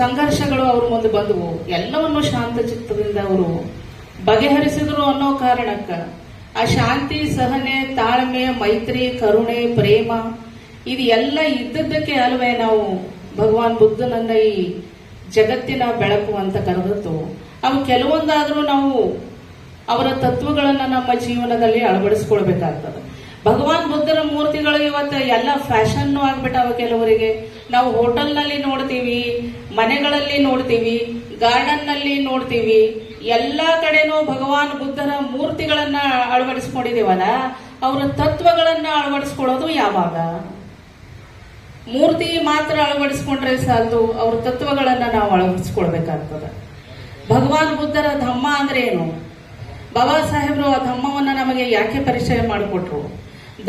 ಸಂಘರ್ಷಗಳು ಅವ್ರ ಮುಂದೆ ಬಂದವು, ಎಲ್ಲವನ್ನು ಶಾಂತ ಚಿತ್ತದಿಂದ ಅವರು ಬಗೆಹರಿಸಿದ್ರು ಅನ್ನೋ ಕಾರಣಕ್ಕ ಆ ಶಾಂತಿ, ಸಹನೆ, ತಾಳ್ಮೆ, ಮೈತ್ರಿ, ಕರುಣೆ, ಪ್ರೇಮ ಇದು ಎಲ್ಲ ಇದ್ದದ್ದಕ್ಕೆ ಅಲ್ವೇ ನಾವು ಭಗವಾನ್ ಬುದ್ಧನನ್ನ ಈ ಜಗತ್ತಿನ ಬೆಳಕು ಅಂತ ಕರೆದದ್ದು. ಅವು ಕೆಲವೊಂದಾದ್ರೂ ನಾವು ಅವರ ತತ್ವಗಳನ್ನ ನಮ್ಮ ಜೀವನದಲ್ಲಿ ಅಳವಡಿಸ್ಕೊಳ್ಬೇಕಾಗ್ತದೆ. ಭಗವಾನ್ ಬುದ್ಧರ ಮೂರ್ತಿಗಳು ಇವತ್ತು ಎಲ್ಲ ಫ್ಯಾಷನ್ ಆಗ್ಬಿಟ್ಟಾವ. ಕೆಲವರಿಗೆ ನಾವು ಹೋಟೆಲ್ನಲ್ಲಿ ನೋಡ್ತೀವಿ, ಮನೆಗಳಲ್ಲಿ ನೋಡ್ತೀವಿ, ಗಾರ್ಡನ್ ನಲ್ಲಿ ನೋಡ್ತೀವಿ, ಎಲ್ಲಾ ಕಡೆನೂ ಭಗವಾನ್ ಬುದ್ಧರ ಮೂರ್ತಿಗಳನ್ನ ಅಳವಡಿಸ್ಕೊಂಡಿದೀವಲ್ಲ, ಅವರ ತತ್ವಗಳನ್ನ ಅಳವಡಿಸ್ಕೊಳ್ಳೋದು ಯಾವಾಗ? ಮೂರ್ತಿ ಮಾತ್ರ ಅಳವಡಿಸ್ಕೊಂಡ್ರೆ ಸಾಲದು, ಅವ್ರ ತತ್ವಗಳನ್ನ ನಾವು ಅಳವಡಿಸ್ಕೊಳ್ಬೇಕಾಗ್ತದೆ. ಭಗವಾನ್ ಬುದ್ಧರ ಧಮ್ಮ ಅಂದ್ರೆ ಏನು? ಬಾಬಾ ಸಾಹೇಬ್ರು ಆ ಧಮ್ಮವನ್ನ ನಮಗೆ ಯಾಕೆ ಪರಿಚಯ ಮಾಡಿಕೊಟ್ರು?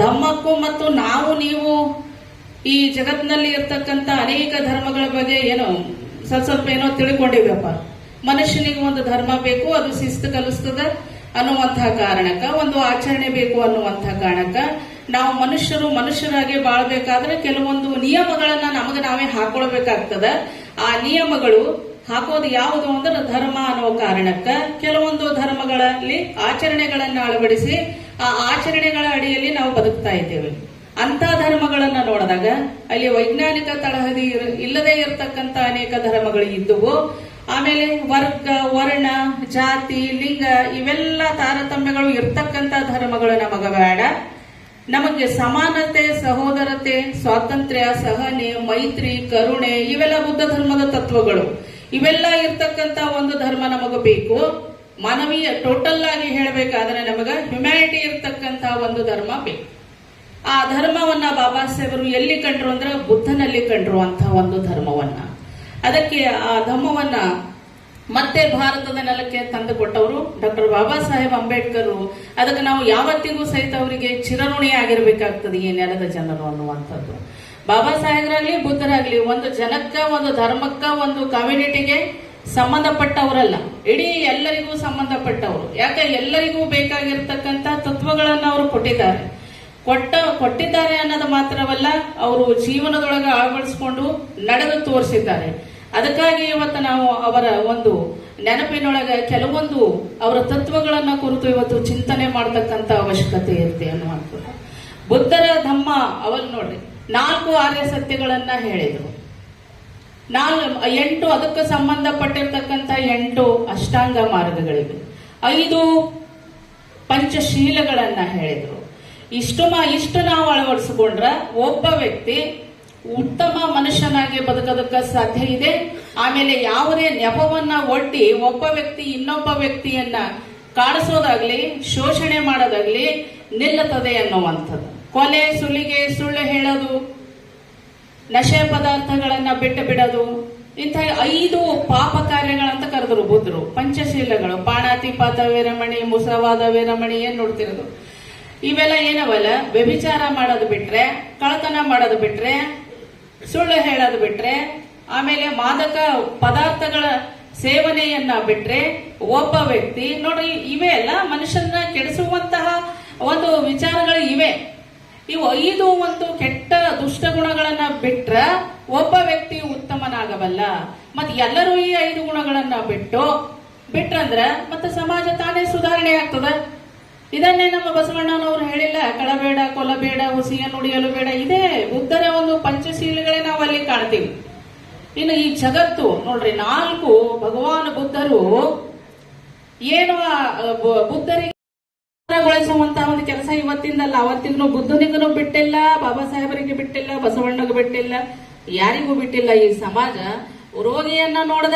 ಧಮ್ಮಕ್ಕೂ ಮತ್ತು ನೀವು ಈ ಜಗತ್ತಿನಲ್ಲಿ ಇರ್ತಕ್ಕಂಥ ಅನೇಕ ಧರ್ಮಗಳ ಬಗ್ಗೆ ಏನೋ ಸ್ವಲ್ಪ ಏನೋ ತಿಳ್ಕೊಂಡಿವಪ್ಪ. ಮನುಷ್ಯನಿಗೆ ಒಂದು ಧರ್ಮ ಬೇಕು, ಅದು ಶಿಸ್ತು ಕಲಿಸ್ತದ ಅನ್ನುವಂತಹ ಕಾರಣಕ್ಕ, ಒಂದು ಆಚರಣೆ ಬೇಕು ಅನ್ನುವಂತಹ ಕಾರಣಕ್ಕ ನಾವು ಮನುಷ್ಯರಾಗಿ ಬಾಳ್ಬೇಕಾದ್ರೆ ಕೆಲವೊಂದು ನಿಯಮಗಳನ್ನ ನಮಗೆ ನಾವೇ ಹಾಕೊಳ್ಬೇಕಾಗ್ತದ. ಆ ನಿಯಮಗಳು ಹಾಕೋದು ಯಾವುದು ಅಂದ್ರೆ ಧರ್ಮ ಅನ್ನೋ ಕಾರಣಕ್ಕ ಕೆಲವೊಂದು ಧರ್ಮಗಳಲ್ಲಿ ಆಚರಣೆಗಳನ್ನ ಅಳವಡಿಸಿ ಆ ಆಚರಣೆಗಳ ಅಡಿಯಲ್ಲಿ ನಾವು ಬದುಕ್ತಾ ಇದ್ದೇವೆ. ಅಂತ ಧರ್ಮಗಳನ್ನ ನೋಡಿದಾಗ ಅಲ್ಲಿ ವೈಜ್ಞಾನಿಕ ತಳಹದಿ ಇಲ್ಲದೆ ಇರತಕ್ಕಂತ ಅನೇಕ ಧರ್ಮಗಳು ಇದ್ದುವು. ಆಮೇಲೆ ವರ್ಗ, ವರ್ಣ, ಜಾತಿ, ಲಿಂಗ ಇವೆಲ್ಲ ತಾರತಮ್ಯಗಳು ಇರ್ತಕ್ಕಂತ ಧರ್ಮಗಳು ನಮಗ ಬೇಡ. ನಮಗೆ ಸಮಾನತೆ, ಸಹೋದರತೆ, ಸ್ವಾತಂತ್ರ್ಯ, ಸಹನೆ, ಮೈತ್ರಿ, ಕರುಣೆ ಇವೆಲ್ಲ ಬುದ್ಧ ಧರ್ಮದ ತತ್ವಗಳು. ಇವೆಲ್ಲ ಇರ್ತಕ್ಕಂತ ಒಂದು ಧರ್ಮ ನಮಗ ಬೇಕು. ಮಾನವೀಯ ಟೋಟಲ್ ಆಗಿ ಹೇಳಬೇಕಾದ್ರೆ ನಮಗ ಹ್ಯುಮ್ಯಾನಿಟಿ ಇರ್ತಕ್ಕಂತ ಒಂದು ಧರ್ಮ ಬೇಕು. ಆ ಧರ್ಮವನ್ನ ಬಾಬಾ ಸಾಹೇಬರು ಎಲ್ಲಿ ಕಂಡ್ರು ಅಂದ್ರೆ ಬುದ್ಧನಲ್ಲಿ ಕಂಡ್ರು ಅಂತ ಒಂದು ಧರ್ಮವನ್ನ. ಅದಕ್ಕೆ ಆ ಧರ್ಮವನ್ನ ಮತ್ತೆ ಭಾರತದ ನೆಲಕ್ಕೆ ತಂದು ಕೊಟ್ಟವರು ಡಾಕ್ಟರ್ ಬಾಬಾ ಸಾಹೇಬ್ ಅಂಬೇಡ್ಕರ್. ಅದಕ್ಕೆ ನಾವು ಯಾವತ್ತಿಗೂ ಸಹಿತ ಅವರಿಗೆ ಚಿರಋಣಿ ಆಗಿರ್ಬೇಕಾಗ್ತದೆ ಈ ನೆಲದ ಜನರು ಅನ್ನುವಂಥದ್ದು. ಬಾಬಾ ಸಾಹೇಬರಾಗ್ಲಿ ಬುದ್ಧರಾಗ್ಲಿ ಒಂದು ಜನಕ್ಕ, ಒಂದು ಧರ್ಮಕ್ಕ, ಒಂದು ಕಮ್ಯುನಿಟಿಗೆ ಸಂಬಂಧಪಟ್ಟವರಲ್ಲ, ಇಡೀ ಎಲ್ಲರಿಗೂ ಸಂಬಂಧಪಟ್ಟವರು. ಯಾಕೆ ಎಲ್ಲರಿಗೂ ಬೇಕಾಗಿರ್ತಕ್ಕಂಥ ತತ್ವಗಳನ್ನ ಅವರು ಕೊಟ್ಟಿದ್ದಾರೆ ಅನ್ನೋದು ಮಾತ್ರವಲ್ಲ, ಅವರು ಜೀವನದೊಳಗೆ ಅಳವಡಿಸಿಕೊಂಡು ನಡೆದು ತೋರಿಸಿದ್ದಾರೆ. ಅದಕ್ಕಾಗಿ ಇವತ್ತು ನಾವು ಅವರ ಒಂದು ನೆನಪಿನೊಳಗೆ ಕೆಲವೊಂದು ಅವರ ತತ್ವಗಳನ್ನ ಕುರಿತು ಇವತ್ತು ಚಿಂತನೆ ಮಾಡತಕ್ಕಂತ ಅವಶ್ಯಕತೆ ಇರುತ್ತೆ ಅನ್ನುವಂಥದ್ದು. ಬುದ್ಧರ ಧಮ್ಮ ಅವಲ್ ನೋಡ್ರಿ 4 ಆರ್ಯ ಸತ್ಯಗಳನ್ನ ಹೇಳಿದ್ರು. 8 ಅದಕ್ಕೆ ಸಂಬಂಧಪಟ್ಟಿರ್ತಕ್ಕಂಥ 8 ಅಷ್ಟಾಂಗ ಮಾರ್ಗಗಳಿವೆ. 5 ಪಂಚಶೀಲಗಳನ್ನ ಹೇಳಿದ್ರು. ಇಷ್ಟು ನಾವು ಅಳವಡಿಸಿಕೊಂಡ್ರ ಒಬ್ಬ ವ್ಯಕ್ತಿ ಉತ್ತಮ ಮನುಷ್ಯನಾಗಿ ಬದುಕೋದಕ್ಕೆ ಸಾಧ್ಯ ಇದೆ. ಆಮೇಲೆ ಯಾವುದೇ ನೆಪವನ್ನ ಒಡ್ಡಿ ಒಬ್ಬ ವ್ಯಕ್ತಿ ಇನ್ನೊಬ್ಬ ವ್ಯಕ್ತಿಯನ್ನ ಕಾಡಿಸೋದಾಗ್ಲಿ ಶೋಷಣೆ ಮಾಡೋದಾಗ್ಲಿ ನಿಲ್ಲುತ್ತದೆ ಅನ್ನುವಂಥದ್ದು. ಕೊಲೆ, ಸುಲಿಗೆ, ಸುಳ್ಳು ಹೇಳೋದು, ನಶೆ ಪದಾರ್ಥಗಳನ್ನ ಬಿಟ್ಟು ಬಿಡೋದು, ಇಂಥ 5 ಪಾಪ ಕಾರ್ಯಗಳಂತ ಕರೆದ್ರು ಬುದ್ಧರು. ಪಂಚಶೀಲಗಳು, ಪಾಣಾತಿಪಾತ ವೀರಮಣಿ, ಮುಸವಾದ ವೀರಮಣಿ, ಏನ್ ನೋಡ್ತಿರೋದು ಇವೆಲ್ಲ ಏನವಲ್ಲ. ವ್ಯಭಿಚಾರ ಮಾಡೋದು ಬಿಟ್ರೆ, ಕಳ್ಳತನ ಮಾಡೋದು ಬಿಟ್ರೆ, ಸುಳ್ಳು ಹೇಳೋದು ಬಿಟ್ರೆ, ಆಮೇಲೆ ಮಾದಕ ಪದಾರ್ಥಗಳ ಸೇವನೆಯನ್ನ ಬಿಟ್ರೆ ಒಬ್ಬ ವ್ಯಕ್ತಿ ನೋಡ್ರಿ, ಇವೇ ಎಲ್ಲ ಮನುಷ್ಯನ ಕೆಡಿಸುವಂತಹ ಒಂದು ವಿಚಾರಗಳು ಇವೆ. ಇವು 5 ಒಂದು ಕೆಟ್ಟ ದುಷ್ಟ ಗುಣಗಳನ್ನ ಬಿಟ್ರ ಒಬ್ಬ ವ್ಯಕ್ತಿ ಉತ್ತಮನಾಗಬಲ್ಲ. ಮತ್ತೆ ಎಲ್ಲರೂ ಈ 5 ಗುಣಗಳನ್ನ ಬಿಟ್ರಂದ್ರ ಮತ್ತೆ ಸಮಾಜ ತಾನೇ ಸುಧಾರಣೆ ಆಗ್ತದ. ಇದನ್ನೇ ನಮ್ಮ ಬಸವಣ್ಣನವರು ಹೇಳಿಲ್ಲ, ಕಳಬೇಡ, ಕೊಲಬೇಡ, ಹುಸಿಯ ನುಡಿಯಲು ಬೇಡ. ಇದೇ ಬುದ್ಧರ ಒಂದು ಪಂಚಶೀಲಗಳೇ ನಾವು ಅಲ್ಲಿ ಕಾಣ್ತೀವಿ. ಇನ್ನು ಈ ಜಗತ್ತು ನೋಡ್ರಿ, 4 ಭಗವಾನ್ ಬುದ್ಧರು ಏನು ಬುದ್ಧರಿಗೆ ಗೊಳಿಸುವಂತಹ ಒಂದು ಕೆಲಸ ಇವತ್ತಿಂದಲ್ಲ, ಅವತ್ತಿಗೂ ಬುದ್ಧನಿಗೂ ಬಿಟ್ಟಿಲ್ಲ, ಬಾಬಾ ಸಾಹೇಬರಿಗೆ ಬಿಟ್ಟಿಲ್ಲ, ಬಸವಣ್ಣಗೂ ಬಿಟ್ಟಿಲ್ಲ, ಯಾರಿಗೂ ಬಿಟ್ಟಿಲ್ಲ. ಈ ಸಮಾಜ ರೋಗಿಯನ್ನ ನೋಡ್ದ,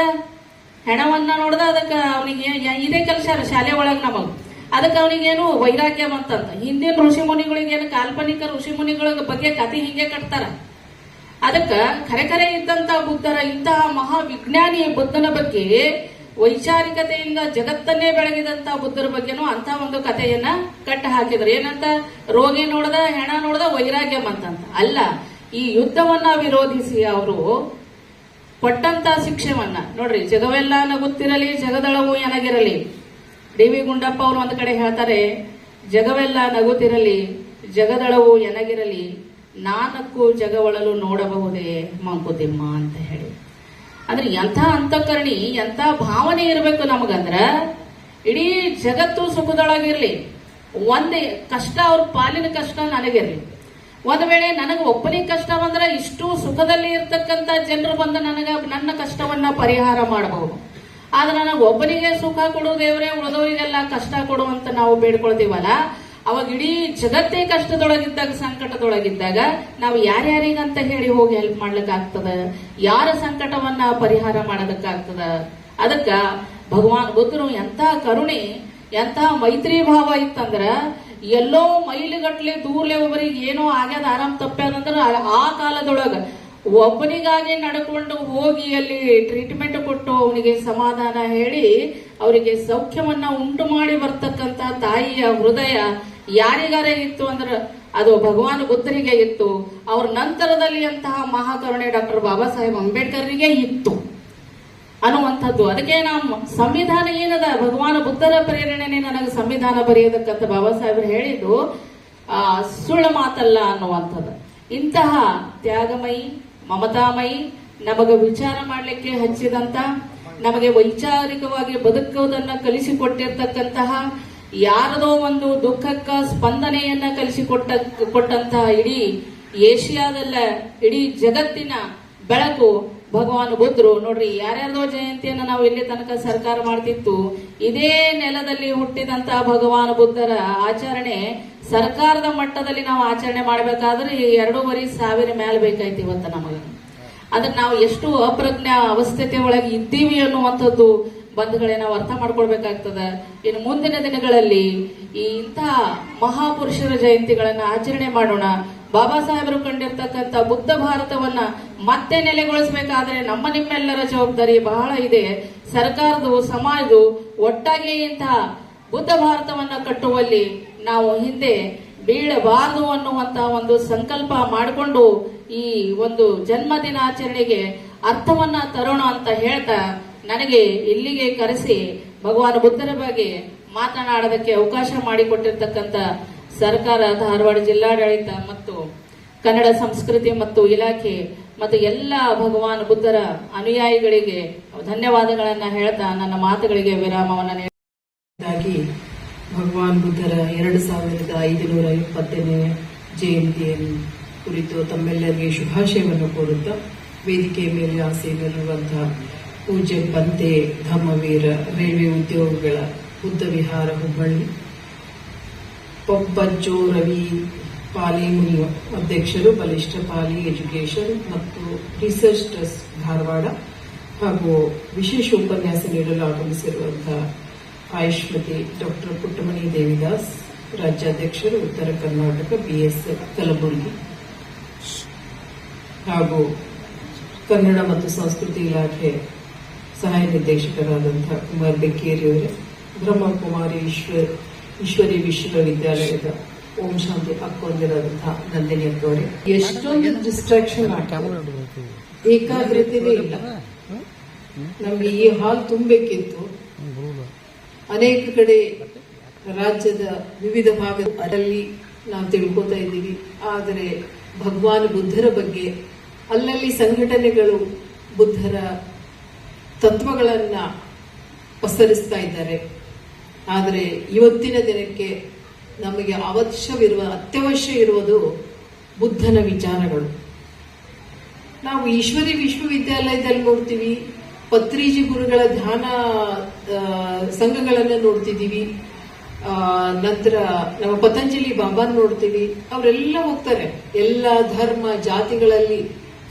ಹೆಣವನ್ನ ನೋಡ್ದ, ಅದಕ್ಕೆ ಅವನಿಗೆ ಇದೇ ಕೆಲಸ ಶಾಲೆ ಒಳಗ್ ನಮಗ್. ಅದಕ್ಕೆ ಅವನಿಗೇನು ವೈರಾಗ್ಯ ಬಂತಂತ. ಹಿಂದಿನ ಋಷಿ ಮುನಿಗಳಿಗೇನು ಕಾಲ್ಪನಿಕ ಋಷಿ ಮುನಿಗಳ ಬಗ್ಗೆ ಕಥೆ ಹಿಂಗೆ ಕಟ್ತಾರ. ಅದಕ್ಕ ಖರೆ ಇದ್ದಂತ ಬುದ್ಧರ, ಇಂತಹ ಮಹಾವಿಜ್ಞಾನಿ ಬುದ್ಧನ ಬಗ್ಗೆ, ವೈಚಾರಿಕತೆಯಿಂದ ಜಗತ್ತನ್ನೇ ಬೆಳಗಿದಂತ ಬುದ್ಧರ ಬಗ್ಗೆನೂ ಅಂತ ಒಂದು ಕಥೆಯನ್ನ ಕಟ್ಟ ಹಾಕಿದ್ರು. ಏನಂತ? ರೋಗಿ ನೋಡ್ದ, ಹೆಣ ನೋಡ್ದ, ವೈರಾಗ್ಯ ಬಂತಂತ. ಅಲ್ಲ, ಈ ಯುದ್ಧವನ್ನ ವಿರೋಧಿಸಿ ಅವರು ಕೊಟ್ಟಂತ ಶಿಕ್ಷೆವನ್ನ ನೋಡ್ರಿ. ಜಗವೆಲ್ಲ ನಗುತ್ತಿರಲಿ, ಜಗದಳವು ಎನಗಿರಲಿ. ಡಿ ವಿ ಗುಂಡಪ್ಪ ಅವರು ಒಂದ್ ಕಡೆ ಹೇಳ್ತಾರೆ, ಜಗವೆಲ್ಲ ನಗುತ್ತಿರಲಿ, ಜಗದಳವು ಎನಗಿರಲಿ, ನಾನಕ್ಕೂ ಜಗವಳಲು ನೋಡಬಹುದೇ ಮಂಕುತಿಮ್ಮ ಅಂತ ಹೇಳಿ. ಅಂದ್ರೆ ಎಂಥ ಅಂತಃಕರಣಿ, ಎಂಥ ಭಾವನೆ ಇರಬೇಕು ನಮಗಂದ್ರ, ಇಡೀ ಜಗತ್ತು ಸುಖದೊಳಗಿರ್ಲಿ, ಒಂದೇ ಕಷ್ಟ ಅವ್ರ ಪಾಲಿನ ಕಷ್ಟ ನನಗಿರ್ಲಿ. ಒಂದ್ ವೇಳೆ ನನಗೆ ಒಬ್ಬನಿಗೆ ಕಷ್ಟ ಬಂದ್ರೆ ಇಷ್ಟು ಸುಖದಲ್ಲಿ ಇರ್ತಕ್ಕಂಥ ಜನರು ಬಂದು ನನ್ನ ಕಷ್ಟವನ್ನ ಪರಿಹಾರ ಮಾಡಬಹುದು. ಆದ್ರೆ ನನಗೆ ಒಬ್ಬನಿಗೆ ಸುಖ ಕೊಡು ದೇವರೇ, ಉಳಿದವರಿಗೆಲ್ಲ ಕಷ್ಟ ಕೊಡುವಂತ ನಾವು ಬೇಡ್ಕೊಳ್ತೀವಲ್ಲ, ಅವಾಗ ಇಡೀ ಜಗತ್ತೇ ಕಷ್ಟದೊಳಗಿದ್ದಾಗ, ಸಂಕಟದೊಳಗಿದ್ದಾಗ ನಾವು ಯಾರ್ಯಾರಿಗಂತ ಹೇಳಿ ಹೋಗಿ ಹೆಲ್ಪ್ ಮಾಡ್ಲಿಕ್ಕಾಗ್ತದ? ಯಾರ ಸಂಕಟವನ್ನ ಪರಿಹಾರ ಮಾಡೋದಕ್ಕಾಗ್ತದ? ಅದಕ್ಕ ಭಗವಾನ್ ಬುದ್ಧರು ಎಂಥ ಕರುಣೆ, ಎಂಥ ಮೈತ್ರಿ ಭಾವ ಇತ್ತಂದ್ರ, ಎಲ್ಲೋ ಮೈಲಿಗಟ್ಲೆ ದೂರ್ಲೆ ಒಬ್ಬರಿಗೆ ಏನೋ ಆಗ್ಯದ, ಆರಾಮ್ ತಪ್ಪ್ಯಾದಂದ್ರ ಆ ಕಾಲದೊಳಗ ಒಬ್ಬನಿಗಾಗಿ ನಡ್ಕೊಂಡು ಹೋಗಿ ಅಲ್ಲಿ ಟ್ರೀಟ್ಮೆಂಟ್ ಕೊಟ್ಟು ಅವನಿಗೆ ಸಮಾಧಾನ ಹೇಳಿ ಅವರಿಗೆ ಸೌಖ್ಯವನ್ನ ಉಂಟು ಮಾಡಿ ಬರ್ತಕ್ಕಂತ ತಾಯಿಯ ಹೃದಯ ಯಾರಿಗಾರ ಇತ್ತು ಅಂದ್ರ ಅದು ಭಗವಾನ್ ಬುದ್ಧರಿಗೆ ಇತ್ತು. ಅವ್ರ ನಂತರದಲ್ಲಿ ಅಂತಹ ಮಹಾಕರುಣೆ ಡಾಕ್ಟರ್ ಬಾಬಾ ಸಾಹೇಬ್ ಅಂಬೇಡ್ಕರ್ರಿಗೆ ಇತ್ತು ಅನ್ನುವಂಥದ್ದು. ಅದಕ್ಕೆ ನಮ್ಮ ಸಂವಿಧಾನ ಏನದ, ಭಗವಾನ್ ಬುದ್ಧರ ಪ್ರೇರಣೆನೇ ನನಗೆ ಸಂವಿಧಾನ ಬರೆಯೋದಕ್ಕಂತ ಬಾಬಾ ಸಾಹೇಬ್ರು ಹೇಳಿದ್ದು ಸುಳ್ಳು ಮಾತಲ್ಲ ಅನ್ನುವಂಥದ್ದು. ಇಂತಹ ತ್ಯಾಗಮಯಿ, ಮಮತಾಮಯಿ, ನಮಗೆ ವಿಚಾರ ಮಾಡ್ಲಿಕ್ಕೆ ಹಚ್ಚಿದಂತ, ನಮಗೆ ವೈಚಾರಿಕವಾಗಿ ಬದುಕುವುದನ್ನ ಕಲಿಸಿಕೊಟ್ಟಿರ್ತಕ್ಕಂತಹ, ಯಾರದೋ ಒಂದು ದುಃಖಕ್ಕ ಸ್ಪಂದನೆಯನ್ನ ಕೊಟ್ಟಂತಹ ಇಡೀ ಏಷ್ಯಾದಲ್ಲ, ಇಡೀ ಜಗತ್ತಿನ ಬೆಳಕು ಭಗವಾನ್ ಬುದ್ಧರು. ನೋಡ್ರಿ, ಯಾರ್ಯಾರ್ದೋ ಜಯಂತಿಯನ್ನ ನಾವು ಇಲ್ಲಿ ತನಕ ಸರ್ಕಾರ ಮಾಡ್ತಿತ್ತು, ಇದೇ ನೆಲದಲ್ಲಿ ಹುಟ್ಟಿದಂತ ಭಗವಾನ್ ಬುದ್ಧರ ಆಚರಣೆ ಸರ್ಕಾರದ ಮಟ್ಟದಲ್ಲಿ ನಾವು ಆಚರಣೆ ಮಾಡಬೇಕಾದ್ರೆ 2,500 ಮೇಲೆ ಬೇಕಾಯ್ತು ಇವತ್ತು ನಮಗೆ. ಅಂದ್ರೆ ನಾವು ಎಷ್ಟು ಅಪ್ರಜ್ಞಾ ಅವಸ್ಥೆತೆ ಒಳಗೆ ಇದ್ದೀವಿ ಅನ್ನುವಂಥದ್ದು ಬಂಧುಗಳೇ ನಾವು ಅರ್ಥ ಮಾಡ್ಕೊಳ್ಬೇಕಾಗ್ತದ. ಇನ್ನು ಮುಂದಿನ ದಿನಗಳಲ್ಲಿ ಈ ಇಂತಹ ಮಹಾಪುರುಷರ ಜಯಂತಿಗಳನ್ನ ಆಚರಣೆ ಮಾಡೋಣ. ಬಾಬಾ ಸಾಹೇಬರು ಕಂಡಿರ್ತಕ್ಕಂಥ ಬುದ್ಧ ಭಾರತವನ್ನ ಮತ್ತೆ ನೆಲೆಗೊಳಿಸಬೇಕಾದ್ರೆ ನಮ್ಮ ನಿಮ್ಮೆಲ್ಲರ ಜವಾಬ್ದಾರಿ ಬಹಳ ಇದೆ. ಸರ್ಕಾರದು, ಸಮಾಜದು ಒಟ್ಟಾಗಿ ಇಂತಹ ಬುದ್ಧ ಭಾರತವನ್ನ ಕಟ್ಟುವಲ್ಲಿ ನಾವು ಹಿಂದೆ ಬೀಳಬಾರದು ಅನ್ನುವಂತಹ ಒಂದು ಸಂಕಲ್ಪ ಮಾಡಿಕೊಂಡು ಈ ಒಂದು ಜನ್ಮ ದಿನಾಚರಣೆಗೆ ಅರ್ಥವನ್ನ ತರೋಣ ಅಂತ ಹೇಳ್ತಾ, ನನಗೆ ಇಲ್ಲಿಗೆ ಕರೆಸಿ ಭಗವಾನ್ ಬುದ್ಧರ ಬಗ್ಗೆ ಮಾತನಾಡೋದಕ್ಕೆ ಅವಕಾಶ ಮಾಡಿಕೊಟ್ಟಿರ್ತಕ್ಕಂಥ ಸರ್ಕಾರ, ಧಾರವಾಡ ಜಿಲ್ಲಾಡಳಿತ ಮತ್ತು ಕನ್ನಡ ಸಂಸ್ಕೃತಿ ಮತ್ತು ಇಲಾಖೆ ಮತ್ತು ಎಲ್ಲ ಭಗವಾನ್ ಬುದ್ಧರ ಅನುಯಾಯಿಗಳಿಗೆ ಧನ್ಯವಾದಗಳನ್ನ ಹೇಳ್ತಾ ನನ್ನ ಮಾತುಗಳಿಗೆ ವಿರಾಮವನ್ನು ನೀಡಿದ್ದಾಗಿ ಭಗವಾನ್ ಬುದ್ಧರ 2520ನೇ ಜಯಂತಿಯನ್ನು ಕುರಿತು ತಮ್ಮೆಲ್ಲರಿಗೆ ಶುಭಾಶಯವನ್ನು ಕೋರುತ್ತಾ, ವೇದಿಕೆಯ ಮೇಲೆ ಆಸೀನರಿರುವಂತಹ ಪೂಜ್ಯ ಪಂತೆ ಧಮ್ಮವೀರ ರೈಲ್ವೆ ಉದ್ಯೋಗಗಳ ಬುದ್ಧ ವಿಹಾರ ಹುಬ್ಬಳ್ಳಿ, ಪೊಪ್ಪಜ್ಜೋ ರವಿ ಪಾಲಿ ಮುನಿಯ ಅಧ್ಯಕ್ಷರು, ಬಲಿಷ್ಠ ಪಾಲಿ ಎಜುಕೇಷನ್ ಮತ್ತು ರಿಸರ್ಚ್ ಟ್ರಸ್ಟ್ ಧಾರವಾಡ ಹಾಗೂ ವಿಶೇಷ ಉಪನ್ಯಾಸ ನೀಡಲು ಆಗಮಿಸಿರುವಂತಹ ಆಯುಷ್ಮತಿ ಡಾಕ್ಟರ್ ಪುಟ್ಟಮಣಿ ದೇವಿದಾಸ್, ರಾಜ್ಯಾಧ್ಯಕ್ಷರು ಉತ್ತರ ಕರ್ನಾಟಕ BSF ಕಲಬುರಗಿ, ಹಾಗೂ ಕನ್ನಡ ಮತ್ತು ಸಂಸ್ಕೃತಿ ಇಲಾಖೆ ಸಹಾಯ ನಿರ್ದೇಶಕರಾದಂತಹ ಕುಮಾರ್ ಬೆಕ್ಕೇರಿಯವರೇ, ಬ್ರಹ್ಮಕುಮಾರಿ ಈಶ್ವರಿ ವಿಶ್ವವಿದ್ಯಾಲಯದ ಓಂ ಶಾಂತಿ ಅಕ್ಕೊಂದಿರಾದಂತಹ ನಂದಿನಿ ಅಕ್ಕವರೇ, ಎಷ್ಟೊಂದು ಡಿಸ್ಟ್ರಾಕ್ಷನ್ ಏಕಾಗ್ರತೆನೇ ಇಲ್ಲ. ನಮ್ಗೆ ಈ ಹಾಲ್ ತುಂಬಬೇಕಿತ್ತು. ಅನೇಕ ಕಡೆ ರಾಜ್ಯದ ವಿವಿಧ ಭಾಗದಲ್ಲಿ ನಾವು ತಿಳ್ಕೊತಾ ಇದ್ದೀವಿ. ಆದರೆ ಭಗವಾನ್ ಬುದ್ಧರ ಬಗ್ಗೆ ಅಲ್ಲಲ್ಲಿ ಸಂಘಟನೆಗಳು ಬುದ್ಧರ ತತ್ವಗಳನ್ನ ಪಸರಿಸ್ತಾ ಇದ್ದಾರೆ. ಆದರೆ ಇವತ್ತಿನ ದಿನಕ್ಕೆ ನಮಗೆ ಅತ್ಯವಶ್ಯ ಇರುವುದು ಬುದ್ಧನ ವಿಚಾರಗಳು. ನಾವು ಈಶ್ವರಿ ವಿಶ್ವವಿದ್ಯಾಲಯದಲ್ಲಿ ನೋಡ್ತೀವಿ, ಪತ್ರಿಜಿ ಗುರುಗಳ ಧ್ಯಾನ ಸಂಘಗಳನ್ನ ನೋಡ್ತಿದ್ದೀವಿ. ನಂತರ ನಮ್ಮ ಪತಂಜಲಿ ಬಾಬಾ ನೋಡ್ತೀವಿ. ಅವರೆಲ್ಲ ಹೋಗ್ತಾರೆ ಎಲ್ಲ ಧರ್ಮ ಜಾತಿಗಳಲ್ಲಿ.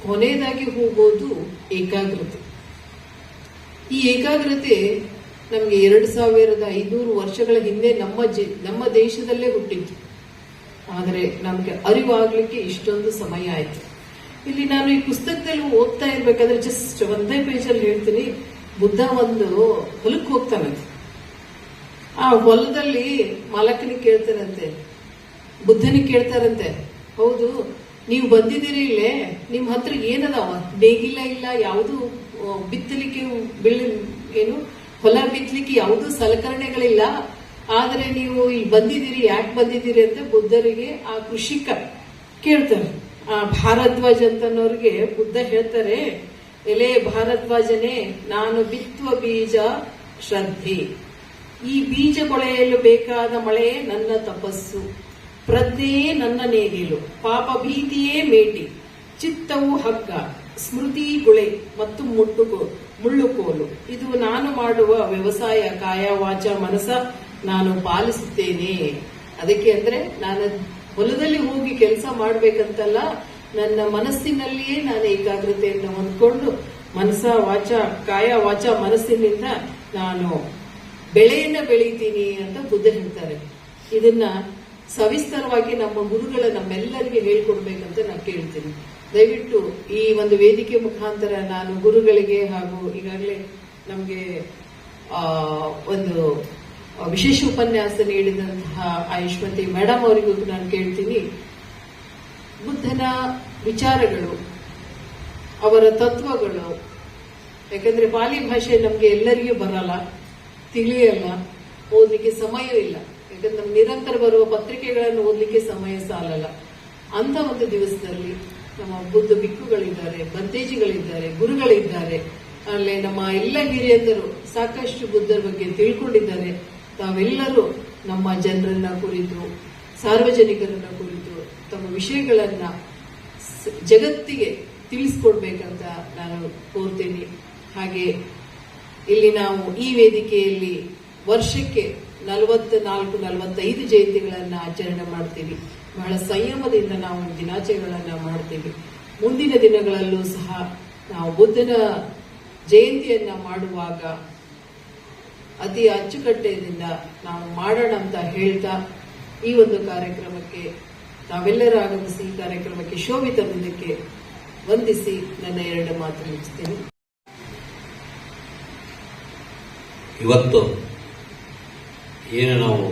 ಕೊನೆಯದಾಗಿ ಹೋಗೋದು ಏಕಾಗ್ರತೆ. ಈ ಏಕಾಗ್ರತೆ ನಮಗೆ 2500 ವರ್ಷಗಳ ಹಿಂದೆ ನಮ್ಮ ದೇಶದಲ್ಲೇ ಹುಟ್ಟಿತ್ತು. ಆದರೆ ನಮಗೆ ಅರಿವಾಗ್ಲಿಕ್ಕೆ ಇಷ್ಟೊಂದು ಸಮಯ ಆಯ್ತು. ಇಲ್ಲಿ ನಾನು ಈ ಪುಸ್ತಕದಲ್ಲಿ ಓದ್ತಾ ಇರ್ಬೇಕಾದ್ರೆ ಜಸ್ಟ್ ಒಂದೇ ಪೇಜಲ್ಲಿ ಹೇಳ್ತೀನಿ. ಬುದ್ಧ ಒಂದು ಹೊಲಕ್ಕೆ ಹೋಗ್ತಾನಂತೆ. ಆ ಹೊಲದಲ್ಲಿ ಮಾಲಕನಿಗೆ ಕೇಳ್ತಾರಂತೆ, ಬುದ್ಧನಿಗೆ ಕೇಳ್ತಾರಂತೆ, ಹೌದು ನೀವು ಬಂದಿದ್ದೀರಿ ಇಲ್ಲೇ, ನಿಮ್ ಹತ್ರ ಏನದಾವ? ನೇಗಿಲ ಇಲ್ಲ, ಯಾವುದು ಬಿತ್ತಲಿಕ್ಕೆ ಏನು ಹೊಲ ಬಿತ್ತಲಿಕ್ಕೆ ಯಾವುದು ಸಲಕರಣೆಗಳಿಲ್ಲ. ಆದ್ರೆ ನೀವು ಇಲ್ಲಿ ಬಂದಿದ್ದೀರಿ, ಯಾಕೆ ಬಂದಿದ್ದೀರಿ ಅಂತ ಬುದ್ಧರಿಗೆ ಆ ಕೃಷಿಕ ಕೇಳ್ತಾರೆ. ಆ ಭಾರದ್ವಾಜ್ ಅಂತನವ್ರಿಗೆ ಬುದ್ಧ ಹೇಳ್ತಾರೆ, ಎಲೆ ಭಾರದ್ವಾಜನೇ, ನಾನು ಬಿತ್ತುವ ಬೀಜ ಶ್ರದ್ಧೆ, ಈ ಬೀಜ ಕೊಳೆಯಲು ಬೇಕಾದ ಮಳೆ ನನ್ನ ತಪಸ್ಸು, ಪ್ರಜ್ಞೆಯೇ ನನ್ನ ನೇಗಿಲು, ಪಾಪ ಭೀತಿಯೇ ಮೇಟಿ, ಚಿತ್ತವು ಹಗ್ಗ, ಸ್ಮೃತಿ ಗುಳೆ ಮತ್ತು ಮುಳ್ಳುಕೋಲು. ಇದು ನಾನು ಮಾಡುವ ವ್ಯವಸಾಯ, ಕಾಯ ವಾಚ ಮನಸ ನಾನು ಪಾಲಿಸುತ್ತೇನೆ. ಅದಕ್ಕೆ ಅಂದ್ರೆ ನಾನು ಹೊಲದಲ್ಲಿ ಹೋಗಿ ಕೆಲಸ ಮಾಡ್ಬೇಕಂತಲ್ಲ, ನನ್ನ ಮನಸ್ಸಿನಲ್ಲಿಯೇ ನಾನು ಏಕಾಗ್ರತೆಯನ್ನು ಹೊಂದ್ಕೊಂಡು ಮನಸ ವಾಚ ಕಾಯ ವಾಚ ಮನಸ್ಸಿನಿಂದ ನಾನು ಬೆಳೆಯನ್ನ ಬೆಳೀತೀನಿ ಅಂತ ಬುದ್ಧ ಹೇಳ್ತಾರೆ. ಇದನ್ನ ಸವಿಸ್ತರವಾಗಿ ನಮ್ಮ ಗುರುಗಳ ನಮ್ಮೆಲ್ಲರಿಗೆ ಹೇಳ್ಕೊಡ್ಬೇಕಂತ ನಾನು ಕೇಳ್ತೀನಿ. ದಯವಿಟ್ಟು ಈ ಒಂದು ವೇದಿಕೆ ಮುಖಾಂತರ ನಾನು ಗುರುಗಳಿಗೆ ಹಾಗೂ ಈಗಾಗಲೇ ನಮಗೆ ಒಂದು ವಿಶೇಷ ಉಪನ್ಯಾಸ ನೀಡಿದಂತಹ ಆಯುಷ್ಮತಿ ಮೇಡಮ್ ಅವರಿಗೂ ನಾನು ಕೇಳ್ತೀನಿ, ಬುದ್ಧನ ವಿಚಾರಗಳು, ಅವರ ತತ್ವಗಳು, ಯಾಕಂದ್ರೆ ಪಾಲಿ ಭಾಷೆ ನಮ್ಗೆ ಎಲ್ಲರಿಗೂ ಬರಲ್ಲ, ತಿಳಿಯಲ್ಲ, ಓದಲಿಕ್ಕೆ ಸಮಯ ಇಲ್ಲ. ಯಾಕಂದ್ರೆ ನಮ್ಗೆ ನಿರಂತರ ಬರುವ ಪತ್ರಿಕೆಗಳನ್ನು ಓದಲಿಕ್ಕೆ ಸಮಯ ಸಾಲಲ್ಲ. ಅಂತ ಒಂದು ದಿವಸದಲ್ಲಿ ನಮ್ಮ ಬುದ್ಧ ಬಿಕ್ಕುಗಳಿದ್ದಾರೆ, ಬಂತೇಜಿಗಳಿದ್ದಾರೆ, ಗುರುಗಳಿದ್ದಾರೆ, ಅಲ್ಲೇ ನಮ್ಮ ಎಲ್ಲ ಹಿರಿಯಂದರು ಸಾಕಷ್ಟು ಬುದ್ಧರ ಬಗ್ಗೆ ತಿಳ್ಕೊಂಡಿದ್ದಾರೆ. ತಾವೆಲ್ಲರೂ ನಮ್ಮ ಜನರನ್ನ ಕುರಿತು, ಸಾರ್ವಜನಿಕರನ್ನ ಕುರಿತು ತಮ್ಮ ವಿಷಯಗಳನ್ನ ಜಗತ್ತಿಗೆ ತಿಳಿಸ್ಕೊಡ್ಬೇಕಂತ ನಾನು ಕೋರ್ತೀನಿ. ಹಾಗೆ ಇಲ್ಲಿ ನಾವು ಈ ವೇದಿಕೆಯಲ್ಲಿ ವರ್ಷಕ್ಕೆ 44-45 ಜಯಂತಿಗಳನ್ನ ಆಚರಣೆ ಮಾಡ್ತೀವಿ. ಬಹಳ ಸಂಯಮದಿಂದ ನಾವು ದಿನಾಚರಣೆಗಳನ್ನ ಮಾಡ್ತೀವಿ. ಮುಂದಿನ ದಿನಗಳಲ್ಲೂ ಸಹ ನಾವು ಬುದ್ಧನ ಜಯಂತಿಯನ್ನ ಮಾಡುವಾಗ ಅತಿ ಅಚ್ಚುಕಟ್ಟೆಯಿಂದ ನಾವು ಮಾಡೋಣ ಅಂತ ಹೇಳ್ತಾ ಈ ಒಂದು ಕಾರ್ಯಕ್ರಮಕ್ಕೆ ತಾವೆಲ್ಲರೂ ಆಗಮಿಸಿ ಈ ಕಾರ್ಯಕ್ರಮಕ್ಕೆ ಶೋಭಿತ ಬಂದಕ್ಕೆ ವಂದಿಸಿ ನನ್ನ 2 ಮಾತು ಮುಗಿಸ್ತೇನೆ. ಇವತ್ತು ಏನು ನಾವು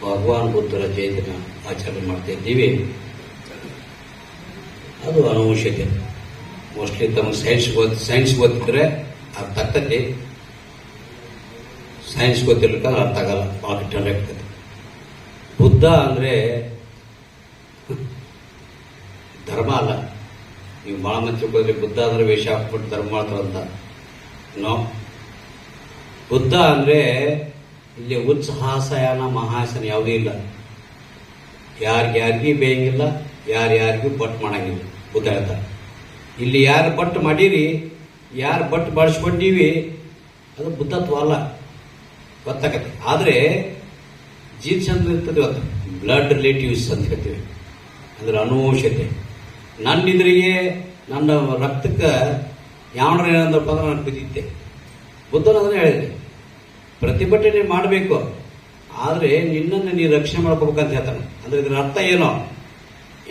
ಭಗವಾನ್ ಬುದ್ಧರ ಜಯಂತಿನ ಆಚರಣೆ ಮಾಡ್ತಾ ಇದ್ದೀವಿ, ಅದು ಅನವಶ್ಯತೆ. ಮೋಸ್ಟ್ಲಿ ತಮ್ಮ ಸೈನ್ಸ್ ಗೊತ್ತಿದ್ರೆ ಅರ್ಥ ಆಗ್ತದೆ, ಸೈನ್ಸ್ ಗೊತ್ತಿರ್ಲಿಕ್ಕೆ ಅರ್ಥ ಆಗಲ್ಲ, ಭಾಳ ಕಠಿಣ ಆಗ್ತದೆ. ಬುದ್ಧ ಅಂದ್ರೆ ಧರ್ಮ ಅಲ್ಲ. ನೀವು ಭಾಳ ಮಂದಿ ತಿಳ್ಕೊಂಡ್ರೆ ಬುದ್ಧ ಅಂದ್ರೆ ವೇಷ ಹಾಕ್ಬಿಟ್ಟು ಧರ್ಮ ಮಾಡ್ತಾರಂತ. ನೋ, ಬುದ್ಧ ಅಂದ್ರೆ ಇಲ್ಲಿ ಉತ್ಸಾಹಸಯನ ಮಹಾಸನ ಯಾವುದೂ ಇಲ್ಲ. ಯಾರಿಗೂ ಬೇಯಂಗಿಲ್ಲ, ಯಾರಿಗೂ ಬಟ್ ಮಾಡಂಗಿಲ್ಲ. ಬುದ್ಧ ಹೇಳ್ತಾರೆ, ಇಲ್ಲಿ ಯಾರು ಬಟ್ ಮಾಡೀರಿ, ಯಾರು ಬಟ್ ಬಳಸ್ಕೊಂಡೀವಿ, ಅದು ಬುದ್ಧತ್ವ ಅಲ್ಲ, ಗೊತ್ತಾಗತ್ತೆ. ಆದ್ರೆ ಜೀನ್ಸ್ ಅಂತ ಇರ್ತದೆ, ಇವತ್ತು ಬ್ಲಡ್ ರಿಲೇಟಿವ್ಸ್ ಅಂತ ಹೇಳ್ತೀವಿ, ಅಂದ್ರೆ ಅನುವಂಶತೆ. ನನ್ನಿದ್ರಿಗೆ ನನ್ನ ರಕ್ತಕ್ಕೆ ಯಾವಣ್ರ ಏನಂದಪ್ಪ ಅಂದ್ರೆ ನಾನು ಬಿದ್ದಿದ್ದೆ. ಬುದ್ಧನ ಅದನ್ನ ಹೇಳಿದೆ, ಪ್ರತಿಭಟನೆ ಮಾಡಬೇಕು, ಆದರೆ ನಿನ್ನನ್ನು ನೀನು ರಕ್ಷಣೆ ಮಾಡ್ಕೋಬೇಕಂತ ಹೇಳ್ತಾನೆ. ಅಂದ್ರೆ ಇದರ ಅರ್ಥ ಏನೋ,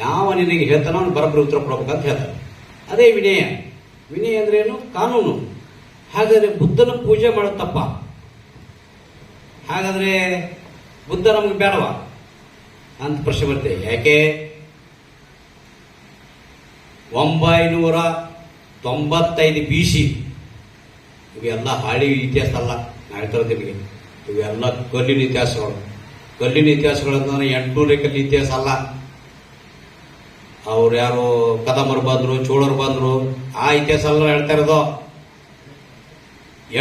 ಯಾವ ನಿನಗೆ ಹೇಳ್ತಾನೋ ಅವ್ನು ಬರೋಬ್ಬರಿ ಉತ್ತರ ಕೊಡ್ಬೇಕಂತ ಹೇಳ್ತಾನೆ. ಅದೇ ವಿನಯ. ವಿನಯ ಅಂದ್ರೆ ಏನು? ಕಾನೂನು. ಹಾಗಾದ್ರೆ ಬುದ್ಧನ ಪೂಜೆ ಮಾಡೋದು ತಪ್ಪ? ಹಾಗಾದ್ರೆ ಬುದ್ಧ ನಮ್ಗೆ ಬೇಡವಾ ಅಂತ ಪ್ರಶ್ನೆ ಬರ್ತೇವೆ. ಯಾಕೆ 995 BC ಇವೆಲ್ಲ ಹಾಳಿ ಇತಿಹಾಸ ಅಲ್ಲ. ನಾ ಹೇಳ್ತಾರೆ ನಿಮಗೆ, ಇವೆಲ್ಲ ಕಲ್ಲಿನ ಇತಿಹಾಸಗಳು. ಕಲ್ಲಿನ ಇತಿಹಾಸಗಳಂದ್ರೆ 800 ಕಲ್ಲಿನ ಇತಿಹಾಸ ಅಲ್ಲ. ಅವ್ರು ಯಾರು ಕದಂಬರು ಬಂದ್ರು, ಚೋಳರು ಬಂದ್ರು, ಆ ಇತಿಹಾಸ ಎಲ್ಲ ಹೇಳ್ತಾ ಇರೋದು.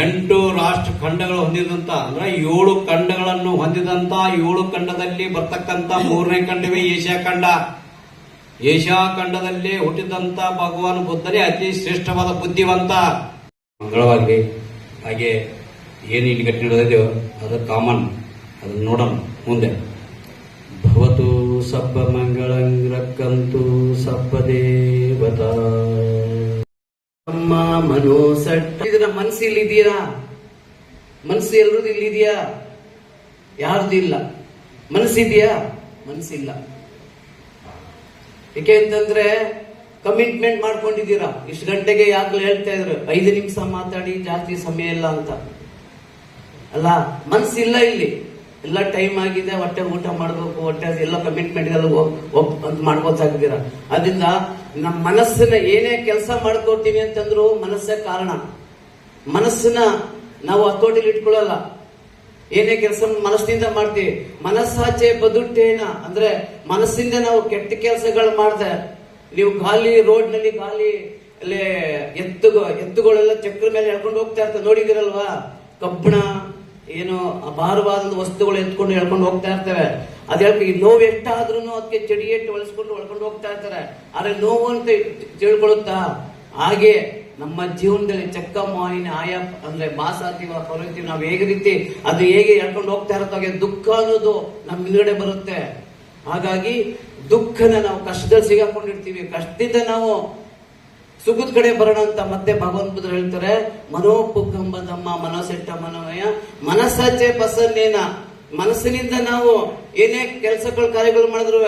8 ರಾಷ್ಟ್ರ ಖಂಡಗಳು ಹೊಂದಿದಂತ, ಅಂದ್ರೆ 7 ಖಂಡಗಳನ್ನು ಹೊಂದಿದಂತ, 7 ಖಂಡದಲ್ಲಿ ಬರ್ತಕ್ಕಂಥ 3ನೇ ಖಂಡವೇ ಏಷ್ಯಾ ಖಂಡ. ಏಷ್ಯಾ ಖಂಡದಲ್ಲಿ ಹುಟ್ಟಿದಂತ ಭಗವಾನ್ ಬುದ್ಧನೇ ಅತಿ ಶ್ರೇಷ್ಠವಾದ ಬುದ್ಧಿವಂತ. ಮಂಗಳವಾಗಲಿ. ಹಾಗೆ ಏನು ಇಲ್ಲಿ ಗಟ್ಟಿ ನಡೆದಿದೆಯೋ ಅದು ಕಾಮನ್, ಅದನ್ನ ನೋಡೋಣ ಮುಂದೆ. ಭವತು ಸಬ್ಬ ಮಂಗಳಂ ರಕ್ಕಂತು ಸಬ್ಬ ದೇವತಾ. ನಮ್ಮ ಮನೋಸಟ್ಟ ಮನಸ್ಸು ಇಲ್ಲಿದೆಯಾ? ಮನಸ್ಸು ಎಲ್ರದ್ದು ಇಲ್ಲಿದೆಯಾ? ಯಾರ್ದು ಇಲ್ಲ. ಮನಸ್ಸಿದೆಯಾ? ಮನಸ್ಸಿಲ್ಲ. ಯಾಕೆ ಅಂತಂದ್ರೆ ಕಮಿಟ್ಮೆಂಟ್ ಮಾಡ್ಕೊಂಡಿದ್ದೀರಾ. ಇಷ್ಟು ಗಂಟೆಗೆ ಯಾಕೆ ಹೇಳ್ತಾ ಇದ್ರು 5 ನಿಮಿಷ ಮಾತಾಡಿ, ಜಾಸ್ತಿ ಸಮಯ ಇಲ್ಲ ಅಂತ ಅಲ್ಲ. ಮನಸ್ಸಿಲ್ಲ ಇಲ್ಲಿ. ಎಲ್ಲ ಟೈಮ್ ಆಗಿದೆ, ಹೊಟ್ಟೆ ಊಟ ಮಾಡ್ಬೇಕು, ಹೊಟ್ಟೆ ಎಲ್ಲ ಕಮಿಟ್ಮೆಂಟ್ ಅಂತ ಮಾಡ್ಕೋತಾಗಿದ್ದೀರಾ. ಅದರಿಂದ ನಮ್ಮ ಮನಸ್ಸನ್ನ ಏನೇ ಕೆಲಸ ಮಾಡ್ಕೋತೀವಿ ಅಂತಂದ್ರು ಮನಸ್ಸೇ ಕಾರಣ. ಮನಸ್ಸನ್ನ ನಾವು ಹತೋಟಿಲಿ ಇಟ್ಕೊಳ್ಳಲ್ಲ. ಏನೇ ಕೆಲಸ ಮನಸ್ಸಿನಿಂದ ಮಾಡ್ತೀವಿ. ಮನಸ್ಸಾಚೆ ಬದುಟ್ಟೇನ ಅಂದ್ರೆ ಮನಸ್ಸಿಂದ ನಾವು ಕೆಟ್ಟ ಕೆಲಸಗಳು ಮಾಡ್ದೆ. ನೀವು ಗಾಲಿ ರೋಡ್ ನಲ್ಲಿ ಗಾಲಿ ಅಲ್ಲೇ ಎತ್ತುಗಳೆಲ್ಲ ಚಕ್ರ ಮೇಲೆ ಎಳ್ಕೊಂಡು ಹೋಗ್ತಾ ಇರ್ತಾರೆ, ನೋಡಿದಿರಲ್ವಾ? ಕಬ್ಬಣ ಏನು ಭಾರವಾದ ವಸ್ತುಗಳು ಎತ್ಕೊಂಡು ಎಳ್ಕೊಂಡು ಹೋಗ್ತಾ ಇರ್ತವೆ. ಅದ್ ಈ ನೋವು ಎಷ್ಟಾದ್ರೂ ಅದಕ್ಕೆ ಚಡಿಯೆಟ್ಟು ಒಳಸ್ಕೊಂಡು ಒಳ್ಕೊಂಡು ಹೋಗ್ತಾ ಇರ್ತಾರೆ. ಆದ್ರೆ ನೋವು ಅಂತ ತಿಳ್ಕೊಳುತ್ತಾ? ಹಾಗೆ ನಮ್ಮ ಜೀವನದಲ್ಲಿ ಚಕ್ಕ ಮಾಯಿನ ಆಯಾ ಅಂದ್ರೆ ಮಾಸಾತೀವ ಪರವೈತಿ ನಾವು ಹೇಗೆ ರೀತಿ ಅದು ಹೇಗೆ ಹೇಳ್ಕೊಂಡು ಹೋಗ್ತಾ ಇರತ್ತೋ ಹಾಗೆ ದುಃಖ ಅನ್ನೋದು ನಮ್ಮ ಹಿಂದ್ಗಡೆ ಬರುತ್ತೆ. ಹಾಗಾಗಿ ದುಃಖನ ನಾವು ಕಷ್ಟದಲ್ಲಿ ಸಿಗಾಕೊಂಡಿರ್ತೀವಿ. ಕಷ್ಟದಿಂದ ನಾವು ಸುಖದ ಕಡೆ ಬರೋಣ ಅಂತ ಮತ್ತೆ ಭಗವಂತರು ಹೇಳ್ತಾರೆ, ಮನೋಪುಕ್ಕಂಬದಮ್ಮ ಮನಸ್ಸೆಟ್ಟ ಮನೋಮಯ ಮನಸ್ಸಾಚೆ ಪಸನ್ನೇನ. ಮನಸ್ಸಿನಿಂದ ನಾವು ಏನೇ ಕೆಲಸಗಳು ಕಾರ್ಯಗಳು ಮಾಡಿದ್ರು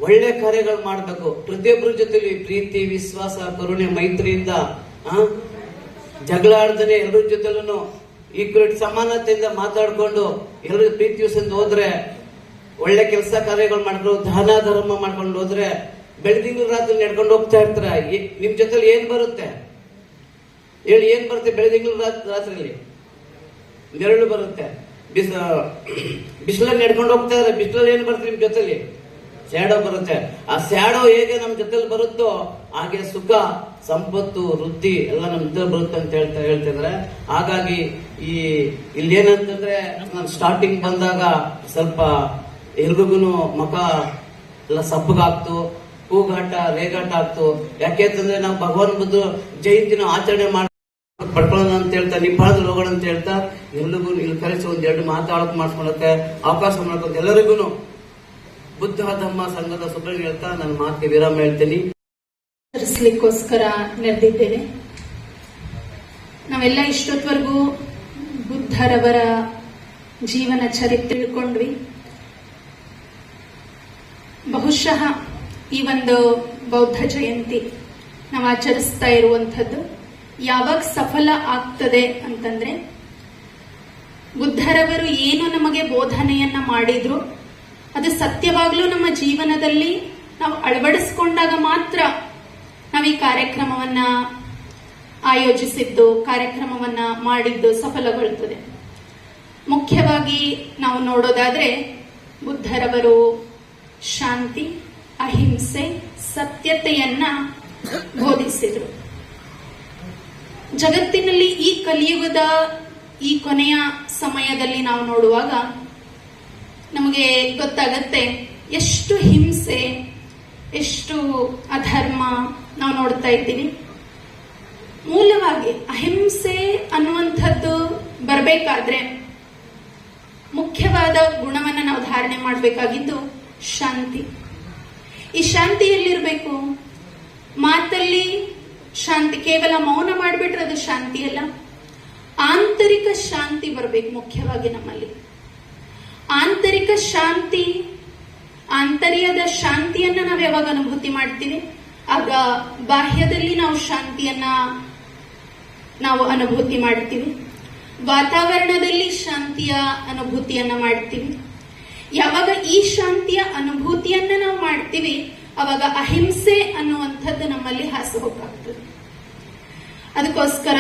ಒಳ್ಳೆ ಕಾರ್ಯಗಳು ಮಾಡಬೇಕು. ಪ್ರತಿಯೊಬ್ಬರ ಜೊತೆಲಿ ಪ್ರೀತಿ, ವಿಶ್ವಾಸ, ಕರುಣೆ, ಮೈತ್ರಿಯಿಂದ ಜಗಳ ಆಡ್ದೇನೆ ಎಲ್ಲರ ಜೊತೆಲೂ ಈಕ್ವಲ್ ಸಮಾನತೆಯಿಂದ ಮಾತಾಡ್ಕೊಂಡು ಎಲ್ಲರ ಪ್ರೀತಿ ವಿಶ್ವಾಸದಿಂದ ಹೋದ್ರೆ, ಒಳ್ಳೆ ಕೆಲಸ ಕಾರ್ಯಗಳು ಮಾಡಿದ್ರು, ದಾನ ಧರ್ಮ ಮಾಡ್ಕೊಂಡು ಹೋದ್ರೆ ಬೆಳದಿಂಗಳು ರಾತ್ರಿ ನಡ್ಕೊಂಡು ಹೋಗ್ತಾ ಇರ್ತಾರ. ನಿಮ್ ಜೊತೆಲಿ ಏನ್ ಬರುತ್ತೆ ಹೇಳಿ? ಏನ್ ಬರುತ್ತೆ ಬೆಳದಿಂಗಳು ರಾತ್ರಿಲಿ? ನೆರಳು ಬರುತ್ತೆ. ಬಿಸಿಲಲ್ಲಿ ನಡ್ಕೊಂಡು ಹೋಗ್ತಾ ಇದ್ರೆ ಬಿಸಿಲಲ್ಲಿ ಏನ್ ಬರುತ್ತೆ ನಿಮ್ ಜೊತೆಲಿ? ಸ್ಯಾಡೋ ಬರುತ್ತೆ. ಆ ಸ್ಯಾಡೋ ಹೇಗೆ ನಮ್ ಜೊತೆಲಿ ಬರುತ್ತೋ ಹಾಗೆ ಸುಖ, ಸಂಪತ್ತು, ವೃದ್ಧಿ ಎಲ್ಲ ನಮ್ ಜೊತೆ ಬರುತ್ತೆ ಅಂತ ಹೇಳ್ತಿದ್ರೆ. ಹಾಗಾಗಿ ಇಲ್ಲೇನಂತಂದ್ರೆ ನಾನು ಸ್ಟಾರ್ಟಿಂಗ್ ಬಂದಾಗ ಸ್ವಲ್ಪ ಎಲ್ರಿಗೂ ಮುಖ ಎಲ್ಲ ಸಪ್ಪಗಾಗ್ತು, ಕೂಗಾಟ ರೇಗಾಟ ಆಗ್ತು. ಯಾಕೆಂತಂದ್ರೆ ನಾವು ಭಗವಾನ್ ಬುದ್ಧ ಜಯಂತಿನ ಆಚರಣೆ ಮಾಡಿ ಪಡ್ಕೊಳ್ಳೋಣ ಅಂತ ಹೇಳ್ತಾ, ನಿಬ್ಬಾಳದಲ್ಲಿ ಹೋಗೋಣ ಅಂತ ಹೇಳ್ತಾ ಎಲ್ರಿಗೂ ಇಲ್ಲಿ ಕರೆಸಿ ಒಂದೆರಡು ಮಾತಾಡೋಕ್ ಮಾಡ್ಕೊಳಕ್ಕೆ ಅವಕಾಶ ಮಾಡ್ಕೊಂತ ಎಲ್ಲರಿಗೂ ಬುದ್ಧ ಧಮ್ಮ ಸಂಘದ ಸುಬ್ರಹ್ಮಣ್ಯ ಹೇಳ್ತಾ ನನ್ನ ಮಾತಿಗೆ ವಿರಾಮ ಹೇಳ್ತೀನಿ. ಆಚರಿಸಲಿಕ್ಕೋಸ್ಕರ ನೆರೆದಿದ್ದೇನೆ. ನಾವೆಲ್ಲ ಇಷ್ಟೊತ್ತವರೆಗೂ ಬುದ್ಧರವರ ಜೀವನ ಚರಿತ್ರೆ ತಿಳ್ಕೊಂಡ್ವಿ. ಬಹುಶಃ ಈ ಒಂದು ಬೌದ್ಧ ಜಯಂತಿ ನಾವು ಆಚರಿಸ್ತಾ ಇರುವಂಥದ್ದು ಯಾವಾಗ ಸಫಲ ಆಗ್ತದೆ ಅಂತಂದ್ರೆ, ಬುದ್ಧರವರು ಏನು ನಮಗೆ ಬೋಧನೆಯನ್ನ ಮಾಡಿದ್ರು ಅದು ಸತ್ಯವಾಗ್ಲೂ ನಮ್ಮ ಜೀವನದಲ್ಲಿ ನಾವು ಅಳವಡಿಸ್ಕೊಂಡಾಗ ಮಾತ್ರ ನಾವು ಈ ಕಾರ್ಯಕ್ರಮವನ್ನ ಆಯೋಜಿಸಿದ್ದು, ಕಾರ್ಯಕ್ರಮವನ್ನ ಮಾಡಿದ್ದು ಸಫಲಗೊಳ್ಳುತ್ತದೆ. ಮುಖ್ಯವಾಗಿ ನಾವು ನೋಡೋದಾದ್ರೆ ಬುದ್ಧರವರು ಶಾಂತಿ, ಅಹಿಂಸೆ, ಸತ್ಯತೆಯನ್ನ ಬೋಧಿಸಿದ್ರು. ಜಗತ್ತಿನಲ್ಲಿ ಈ ಕಲಿಯುಗದ ಈ ಕೊನೆಯ ಸಮಯದಲ್ಲಿ ನಾವು ನೋಡುವಾಗ ನಮಗೆ ಗೊತ್ತಾಗತ್ತೆ ಎಷ್ಟು ಹಿಂಸೆ, ಎಷ್ಟು ಅಧರ್ಮ ನಾವು ನೋಡ್ತಾ ಇದ್ದೀವಿ. ಮೂಲವಾಗಿ ಅಹಿಂಸೆ ಅನ್ನುವಂಥದ್ದು ಬರಬೇಕಾದ್ರೆ ಮುಖ್ಯವಾದ ಗುಣವನ್ನ ನಾವು ಧಾರಣೆ ಮಾಡಬೇಕಾಗಿದ್ದು ಶಾಂತಿ. ಈ ಶಾಂತಿ ಎಲ್ಲಿರ್ಬೇಕು? ಮಾತಲ್ಲಿ ಶಾಂತಿ, ಕೇವಲ ಮೌನ ಮಾಡಿಬಿಟ್ರೆ ಅದು ಶಾಂತಿ ಅಲ್ಲ. ಆಂತರಿಕ ಶಾಂತಿ ಬರಬೇಕು ಮುಖ್ಯವಾಗಿ ನಮ್ಮಲ್ಲಿ. ಆಂತರಿಕ ಶಾಂತಿ, ಆಂತರ್ಯದ ಶಾಂತಿಯನ್ನ ನಾವು ಯಾವಾಗ ಅನುಭೂತಿ ಮಾಡ್ತೀವಿ ಆಗ ಬಾಹ್ಯದಲ್ಲಿ ನಾವು ಶಾಂತಿಯನ್ನ ನಾವು ಅನುಭೂತಿ ಮಾಡ್ತೀವಿ. ವಾತಾವರಣದಲ್ಲಿ ಶಾಂತಿಯ ಅನುಭೂತಿಯನ್ನ ಮಾಡ್ತೀವಿ. ಯಾವಾಗ ಈ ಶಾಂತಿಯ ಅನುಭೂತಿಯನ್ನ ನಾವು ಮಾಡ್ತೀವಿ ಅವಾಗ ಅಹಿಂಸೆ ಅನ್ನುವಂಥದ್ದು ನಮ್ಮಲ್ಲಿ ಹಾಸುಹೊಕ್ಕಾಗ್ತದೆ. ಅದಕ್ಕೋಸ್ಕರ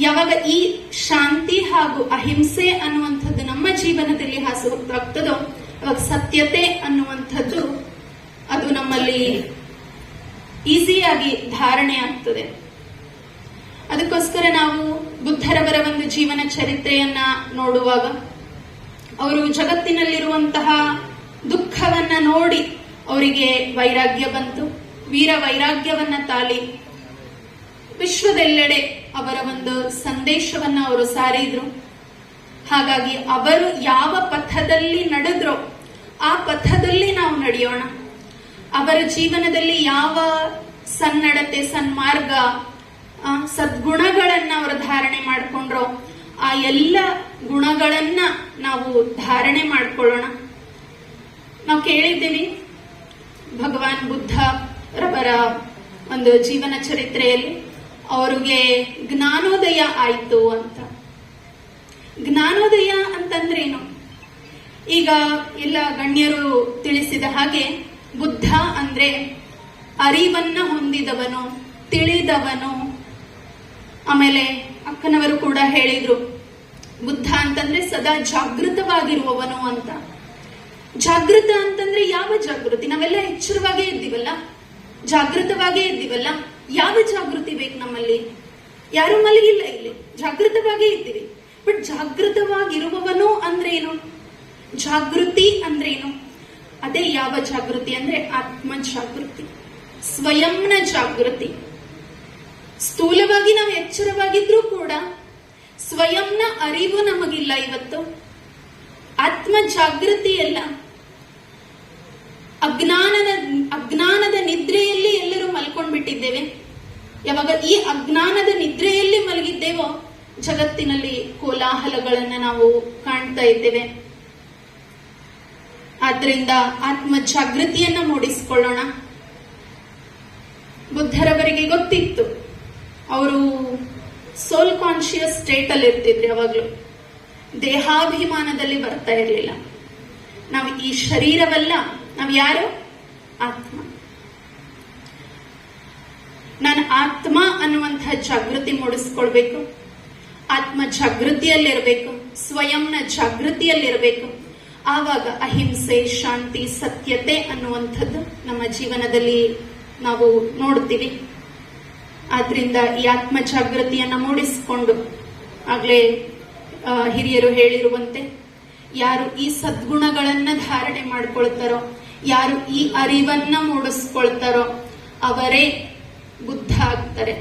ಯಾವಾಗ ಈ ಶಾಂತಿ ಹಾಗೂ ಅಹಿಂಸೆ ಅನ್ನುವಂಥದ್ದು ನಮ್ಮ ಜೀವನದಲ್ಲಿ ಹಾಸುಹೊಕ್ಕಾಗ್ತದೋ ಅವಾಗ ಸತ್ಯತೆ ಅನ್ನುವಂಥದ್ದು ಅದು ನಮ್ಮಲ್ಲಿ ಈಸಿಯಾಗಿ ಧಾರಣೆ ಆಗ್ತದೆ. ಅದಕ್ಕೋಸ್ಕರ ನಾವು ಬುದ್ಧರವರ ಒಂದು ಜೀವನ ಚರಿತ್ರೆಯನ್ನ ನೋಡುವಾಗ ಅವರು ಜಗತ್ತಿನಲ್ಲಿರುವಂತಹ ದುಃಖವನ್ನ ನೋಡಿ ಅವರಿಗೆ ವೈರಾಗ್ಯ ಬಂತು. ವೀರ ವೈರಾಗ್ಯವನ್ನ ತಾಳಿ ವಿಶ್ವದೆಲ್ಲೆಡೆ ಅವರ ಒಂದು ಸಂದೇಶವನ್ನ ಅವರು ಸಾರಿದ್ರು. ಹಾಗಾಗಿ ಅವರು ಯಾವ ಪಥದಲ್ಲಿ ನಡೆದ್ರೋ ಆ ಪಥದಲ್ಲಿ ನಾವು ನಡೆಯೋಣ. ಅವರ ಜೀವನದಲ್ಲಿ ಯಾವ ಸನ್ನಡತೆ, ಸನ್ಮಾರ್ಗ, ಸದ್ಗುಣಗಳನ್ನ ಅವರು ಧಾರಣೆ ಮಾಡಿಕೊಂಡ್ರೋ ಆ ಎಲ್ಲ ಗುಣಗಳನ್ನ ನಾವು ಧಾರಣೆ ಮಾಡ್ಕೊಳ್ಳೋಣ. ನಾವು ಕೇಳಿದ್ದೀವಿ ಭಗವಾನ್ ಬುದ್ಧ ರವರ ಒಂದು ಜೀವನ ಚರಿತ್ರೆಯಲ್ಲಿ ಅವರಿಗೆ ಜ್ಞಾನೋದಯ ಆಯ್ತು ಅಂತ. ಜ್ಞಾನೋದಯ ಅಂತಂದ್ರೇನು? ಈಗ ಎಲ್ಲ ಗಣ್ಯರು ತಿಳಿಸಿದ ಹಾಗೆ ಬುದ್ಧ ಅಂದ್ರೆ ಅರಿವನ್ನ ಹೊಂದಿದವನು, ತಿಳಿದವನು. ಆಮೇಲೆ ಅಕ್ಕನವರು ಕೂಡ ಹೇಳಿದ್ರು ಬುದ್ಧ ಅಂತಂದ್ರೆ ಸದಾ ಜಾಗೃತವಾಗಿರುವವನು ಅಂತ. ಜಾಗೃತ ಅಂತಂದ್ರೆ ಯಾವ ಜಾಗೃತಿ? ನಾವೆಲ್ಲ ಎಚ್ಚರವಾಗೇ ಇದ್ದೀವಲ್ಲ, ಜಾಗೃತವಾಗೇ ಇದ್ದೀವಲ್ಲ. ಯಾವ ಜಾಗೃತಿ ಬೇಕು ನಮ್ಮಲ್ಲಿ? ಯಾರು ಮಲಗಿಲ್ಲ, ಇಲ್ಲಿ ಜಾಗೃತವಾಗೇ ಇದ್ದೀವಿ. ಬಟ್ ಜಾಗೃತವಾಗಿರುವವನು ಅಂದ್ರೆ ಏನು? ಜಾಗೃತಿ ಅಂದ್ರೆ ಏನು? ಅದೇ ಯಾವ ಜಾಗೃತಿ ಅಂದ್ರೆ ಆತ್ಮ ಜಾಗೃತಿ, ಸ್ವಯಂನ ಜಾಗೃತಿ. ಸ್ಥೂಲವಾಗಿ ನಾವು ಎಚ್ಚರವಾಗಿದ್ರೂ ಕೂಡ ಸ್ವಯಂನ ಅರಿವು ನಮಗಿಲ್ಲ ಇವತ್ತು. ಆತ್ಮ ಜಾಗೃತಿ ಎಲ್ಲ ಅಜ್ಞಾನದ ನಿದ್ರೆಯಲ್ಲಿ ಎಲ್ಲರೂ ಮಲ್ಕೊಂಡ್ಬಿಟ್ಟಿದ್ದೇವೆ. ಯಾವಾಗ ಈ ಅಜ್ಞಾನದ ನಿದ್ರೆಯಲ್ಲಿ ಮಲಗಿದ್ದೇವೋ ಜಗತ್ತಿನಲ್ಲಿ ಕೋಲಾಹಲಗಳನ್ನ ನಾವು ಕಾಣ್ತಾ ಇದ್ದೇವೆ. ಆದ್ರಿಂದ ಆತ್ಮ ಜಾಗೃತಿಯನ್ನ ಮೂಡಿಸಿಕೊಳ್ಳೋಣ. ಬುದ್ಧರವರಿಗೆ ಗೊತ್ತಿತ್ತು, ಅವರು ಸೋಲ್ ಕಾನ್ಶಿಯಸ್ ಸ್ಟೇಟ್ ಅಲ್ಲಿ ಇರ್ತಿದ್ರು. ಯಾವಾಗ್ಲೂ ದೇಹಾಭಿಮಾನದಲ್ಲಿ ಬರ್ತಾ ಇರಲಿಲ್ಲ. ನಾವು ಈ ಶರೀರವಲ್ಲ, ನಾವು ಯಾರು? ಆತ್ಮ. ನಾನು ಆತ್ಮ ಅನ್ನುವಂತಹ ಜಾಗೃತಿ ಮೂಡಿಸ್ಕೊಳ್ಬೇಕು. ಆತ್ಮ ಜಾಗೃತಿಯಲ್ಲಿರಬೇಕು, ಸ್ವಯಂನ ಜಾಗೃತಿಯಲ್ಲಿರಬೇಕು. ಆವಾಗ ಅಹಿಂಸೆ, ಶಾಂತಿ, ಸತ್ಯತೆ ಅನ್ನುವಂಥದ್ದು ನಮ್ಮ ಜೀವನದಲ್ಲಿ ನಾವು ನೋಡ್ತೀವಿ. ಆದ್ರಿಂದ ಈ ಆತ್ಮ ಜಾಗೃತಿಯನ್ನ ಮೂಡಿಸಿಕೊಂಡು, ಆಗ್ಲೇ ಹಿರಿಯರು ಹೇಳಿರುವಂತೆ, ಯಾರು ಈ ಸದ್ಗುಣಗಳನ್ನ ಧಾರಣೆ ಮಾಡ್ಕೊಳ್ತಾರೋ, ಯಾರು ಈ ಅರಿವನ್ನ ಮೂಡಿಸ್ಕೊಳ್ತಾರೋ ಅವರೇ ಬುದ್ಧ ಆಗ್ತಾರೆ.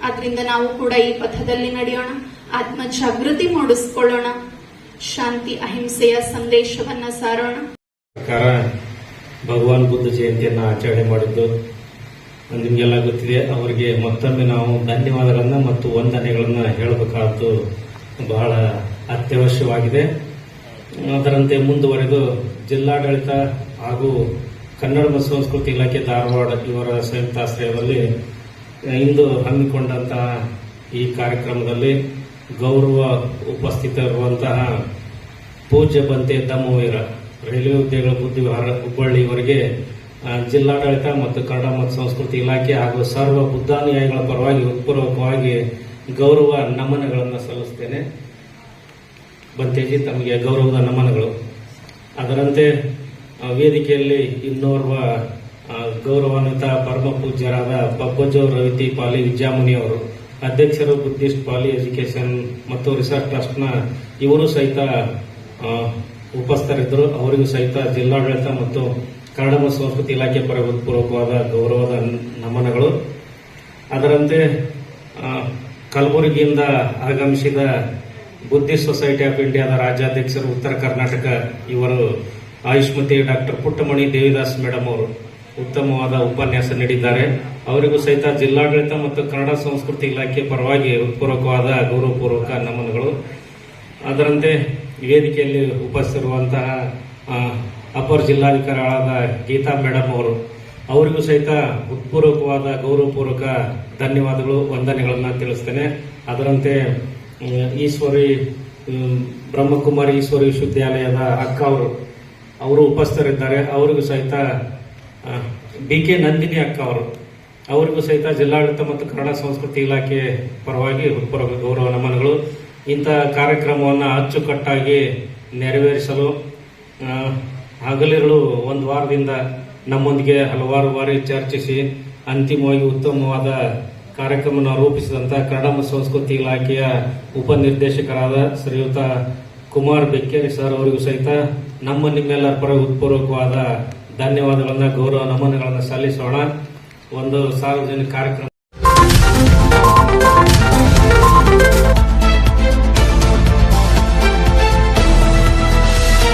ಆದ್ರಿಂದ ನಾವು ಕೂಡ ಈ ಪಥದಲ್ಲಿ ನಡೆಯೋಣ, ಆತ್ಮ ಜಾಗೃತಿ ಮೂಡಿಸ್ಕೊಳ್ಳೋಣ, ಶಾಂತಿ ಅಹಿಂಸೆಯ ಸಂದೇಶವನ್ನ ಸಾರೋಣ. ಭಗವಾನ್ ಬುದ್ಧ ಜಯಂತಿಯನ್ನು ಆಚರಣೆ ಮಾಡಿದ್ದು ನಿಮಗೆಲ್ಲ ಗೊತ್ತಿದೆ. ಅವರಿಗೆ ಮತ್ತೊಮ್ಮೆ ನಾವು ಧನ್ಯವಾದಗಳನ್ನ ಮತ್ತು ವಂದನೆಗಳನ್ನ ಹೇಳಬೇಕಾದ್ದು ಬಹಳ ಅತ್ಯವಶ್ಯವಾಗಿದೆ. ಅದರಂತೆ ಮುಂದುವರೆದು ಜಿಲ್ಲಾಡಳಿತ ಹಾಗೂ ಕನ್ನಡ ಮತ್ತು ಸಂಸ್ಕೃತಿ ಇಲಾಖೆ ಧಾರವಾಡ ಇವರ ಸಂಯುಕ್ತಾಶ್ರಯದಲ್ಲಿ ಇಂದು ಹಮ್ಮಿಕೊಂಡಂತಹ ಈ ಕಾರ್ಯಕ್ರಮದಲ್ಲಿ ಗೌರವ ಉಪಸ್ಥಿತರಿರುವಂತಹ ಪೂಜ್ಯ ಬಂತೆ ದಮ್ಮವೀರ ರೈಲ್ವೆ ಉದ್ಯೋಗ ಬುದ್ಧಿವಿಹಾರ ಹುಬ್ಬಳ್ಳಿ ಇವರಿಗೆ ಜಿಲ್ಲಾಡಳಿತ ಮತ್ತು ಕನ್ನಡ ಮತ್ತು ಸಂಸ್ಕೃತಿ ಇಲಾಖೆ ಹಾಗೂ ಸರ್ವ ಬುದ್ಧಾನುಯಾಯಿಗಳ ಪರವಾಗಿ ಹೃತ್ಪೂರ್ವಕವಾಗಿ ಗೌರವ ನಮನಗಳನ್ನು ಸಲ್ಲಿಸುತ್ತೇನೆ. ಬಂತೇಜಿ, ತಮಗೆ ಗೌರವದ ನಮನಗಳು. ಅದರಂತೆ ವೇದಿಕೆಯಲ್ಲಿ ಇನ್ನೋರ್ವ ಗೌರವಾನ್ವಿತ ಪರಮ ಪೂಜ್ಯರಾದ ಬಬ್ಬಜೋ ರವಿತಿ ಪಾಲಿ ವಿದ್ಯಾಮುನಿ ಅವರು, ಅಧ್ಯಕ್ಷರು ಬುದ್ಧಿಸ್ಟ್ ಪಾಲಿ ಎಜುಕೇಶನ್ ಮತ್ತು ರಿಸರ್ಚ್ ಟ್ರಸ್ಟ್ನ ಇವರು ಸಹಿತ ಉಪಸ್ಥಿತರಿದ್ದರು. ಅವರಿಗೂ ಸಹಿತ ಜಿಲ್ಲಾಡಳಿತ ಮತ್ತು ಕನ್ನಡ ಮತ್ತು ಸಂಸ್ಕೃತಿ ಇಲಾಖೆ ಪರ ಹೃತ್ಪೂರ್ವಕವಾದ ಗೌರವದ ನಮನಗಳು. ಅದರಂತೆ ಕಲಬುರಗಿಯಿಂದ ಆಗಮಿಸಿದ ಬುದ್ಧಿಸ್ಟ್ ಸೊಸೈಟಿ ಆಫ್ ಇಂಡಿಯಾದ ರಾಜ್ಯಾಧ್ಯಕ್ಷರು ಉತ್ತರ ಕರ್ನಾಟಕ ಇವರು ಆಯುಷ್ಮತಿ ಡಾಕ್ಟರ್ ಪುಟ್ಟಮಣಿ ದೇವಿದಾಸ್ ಮೇಡಮ್ ಅವರು, ಉತ್ತಮವಾದ ಉಪನ್ಯಾಸ ನೀಡಿದ್ದಾರೆ. ಅವರಿಗೂ ಸಹಿತ ಜಿಲ್ಲಾಡಳಿತ ಮತ್ತು ಕನ್ನಡ ಸಂಸ್ಕೃತಿ ಇಲಾಖೆ ಪರವಾಗಿ ಹೃತ್ಪೂರ್ವಕವಾದ ಗೌರವಪೂರ್ವಕ ನಮನಗಳು. ಅದರಂತೆ ವೇದಿಕೆಯಲ್ಲಿ ಉಪಸ್ಥಿತಿರುವಂತಹ ಅಪರ ಜಿಲ್ಲಾಧಿಕಾರಿಗಳಾದ ಗೀತಾ ಮೇಡಮ್ ಅವರಿಗೂ ಸಹಿತ ಹೃತ್ಪೂರ್ವಕವಾದ ಗೌರವಪೂರ್ವಕ ಧನ್ಯವಾದಗಳು, ವಂದನೆಗಳನ್ನು ತಿಳಿಸ್ತೇನೆ. ಅದರಂತೆ ಈಶ್ವರಿ ಬ್ರಹ್ಮಕುಮಾರಿ ಈಶ್ವರಿ ವಿಶ್ವವಿದ್ಯಾಲಯದ ಅಕ್ಕ ಅವರು ಉಪಸ್ಥಿತರಿದ್ದಾರೆ. ಅವರಿಗೂ ಸಹಿತ BK ನಂದಿನಿ ಅಕ್ಕ ಅವರಿಗೂ ಸಹಿತ ಜಿಲ್ಲಾಡಳಿತ ಮತ್ತು ಕನ್ನಡ ಸಂಸ್ಕೃತಿ ಇಲಾಖೆ ಪರವಾಗಿ ಹೃತ್ಪೂರ್ವಕ ಗೌರವ ನಮನಗಳು. ಇಂತಹ ಕಾರ್ಯಕ್ರಮವನ್ನು ಅಚ್ಚುಕಟ್ಟಾಗಿ ನೆರವೇರಿಸಲು ಹಗಲಿರುಳು ಒಂದು ವಾರದಿಂದ ನಮ್ಮೊಂದಿಗೆ ಹಲವಾರು ಬಾರಿ ಚರ್ಚಿಸಿ ಅಂತಿಮವಾಗಿ ಉತ್ತಮವಾದ ಕಾರ್ಯಕ್ರಮವನ್ನು ರೂಪಿಸಿದಂಥ ಕನ್ನಡ ಮತ್ತು ಸಂಸ್ಕೃತಿ ಇಲಾಖೆಯ ಉಪನಿರ್ದೇಶಕರಾದ ಶ್ರೀಯುತ ಕುಮಾರ್ ಬೆಕ್ಕೇರಿ ಸರ್ ಅವರಿಗೂ ಸಹಿತ ನಿಮ್ಮೆಲ್ಲರ ಪರ ಹೃತ್ಪೂರ್ವಕವಾದ ಧನ್ಯವಾದಗಳನ್ನು, ಗೌರವ ನಮನಗಳನ್ನು ಸಲ್ಲಿಸೋಣ. ಒಂದು ಸಾರ್ವಜನಿಕ ಕಾರ್ಯಕ್ರಮ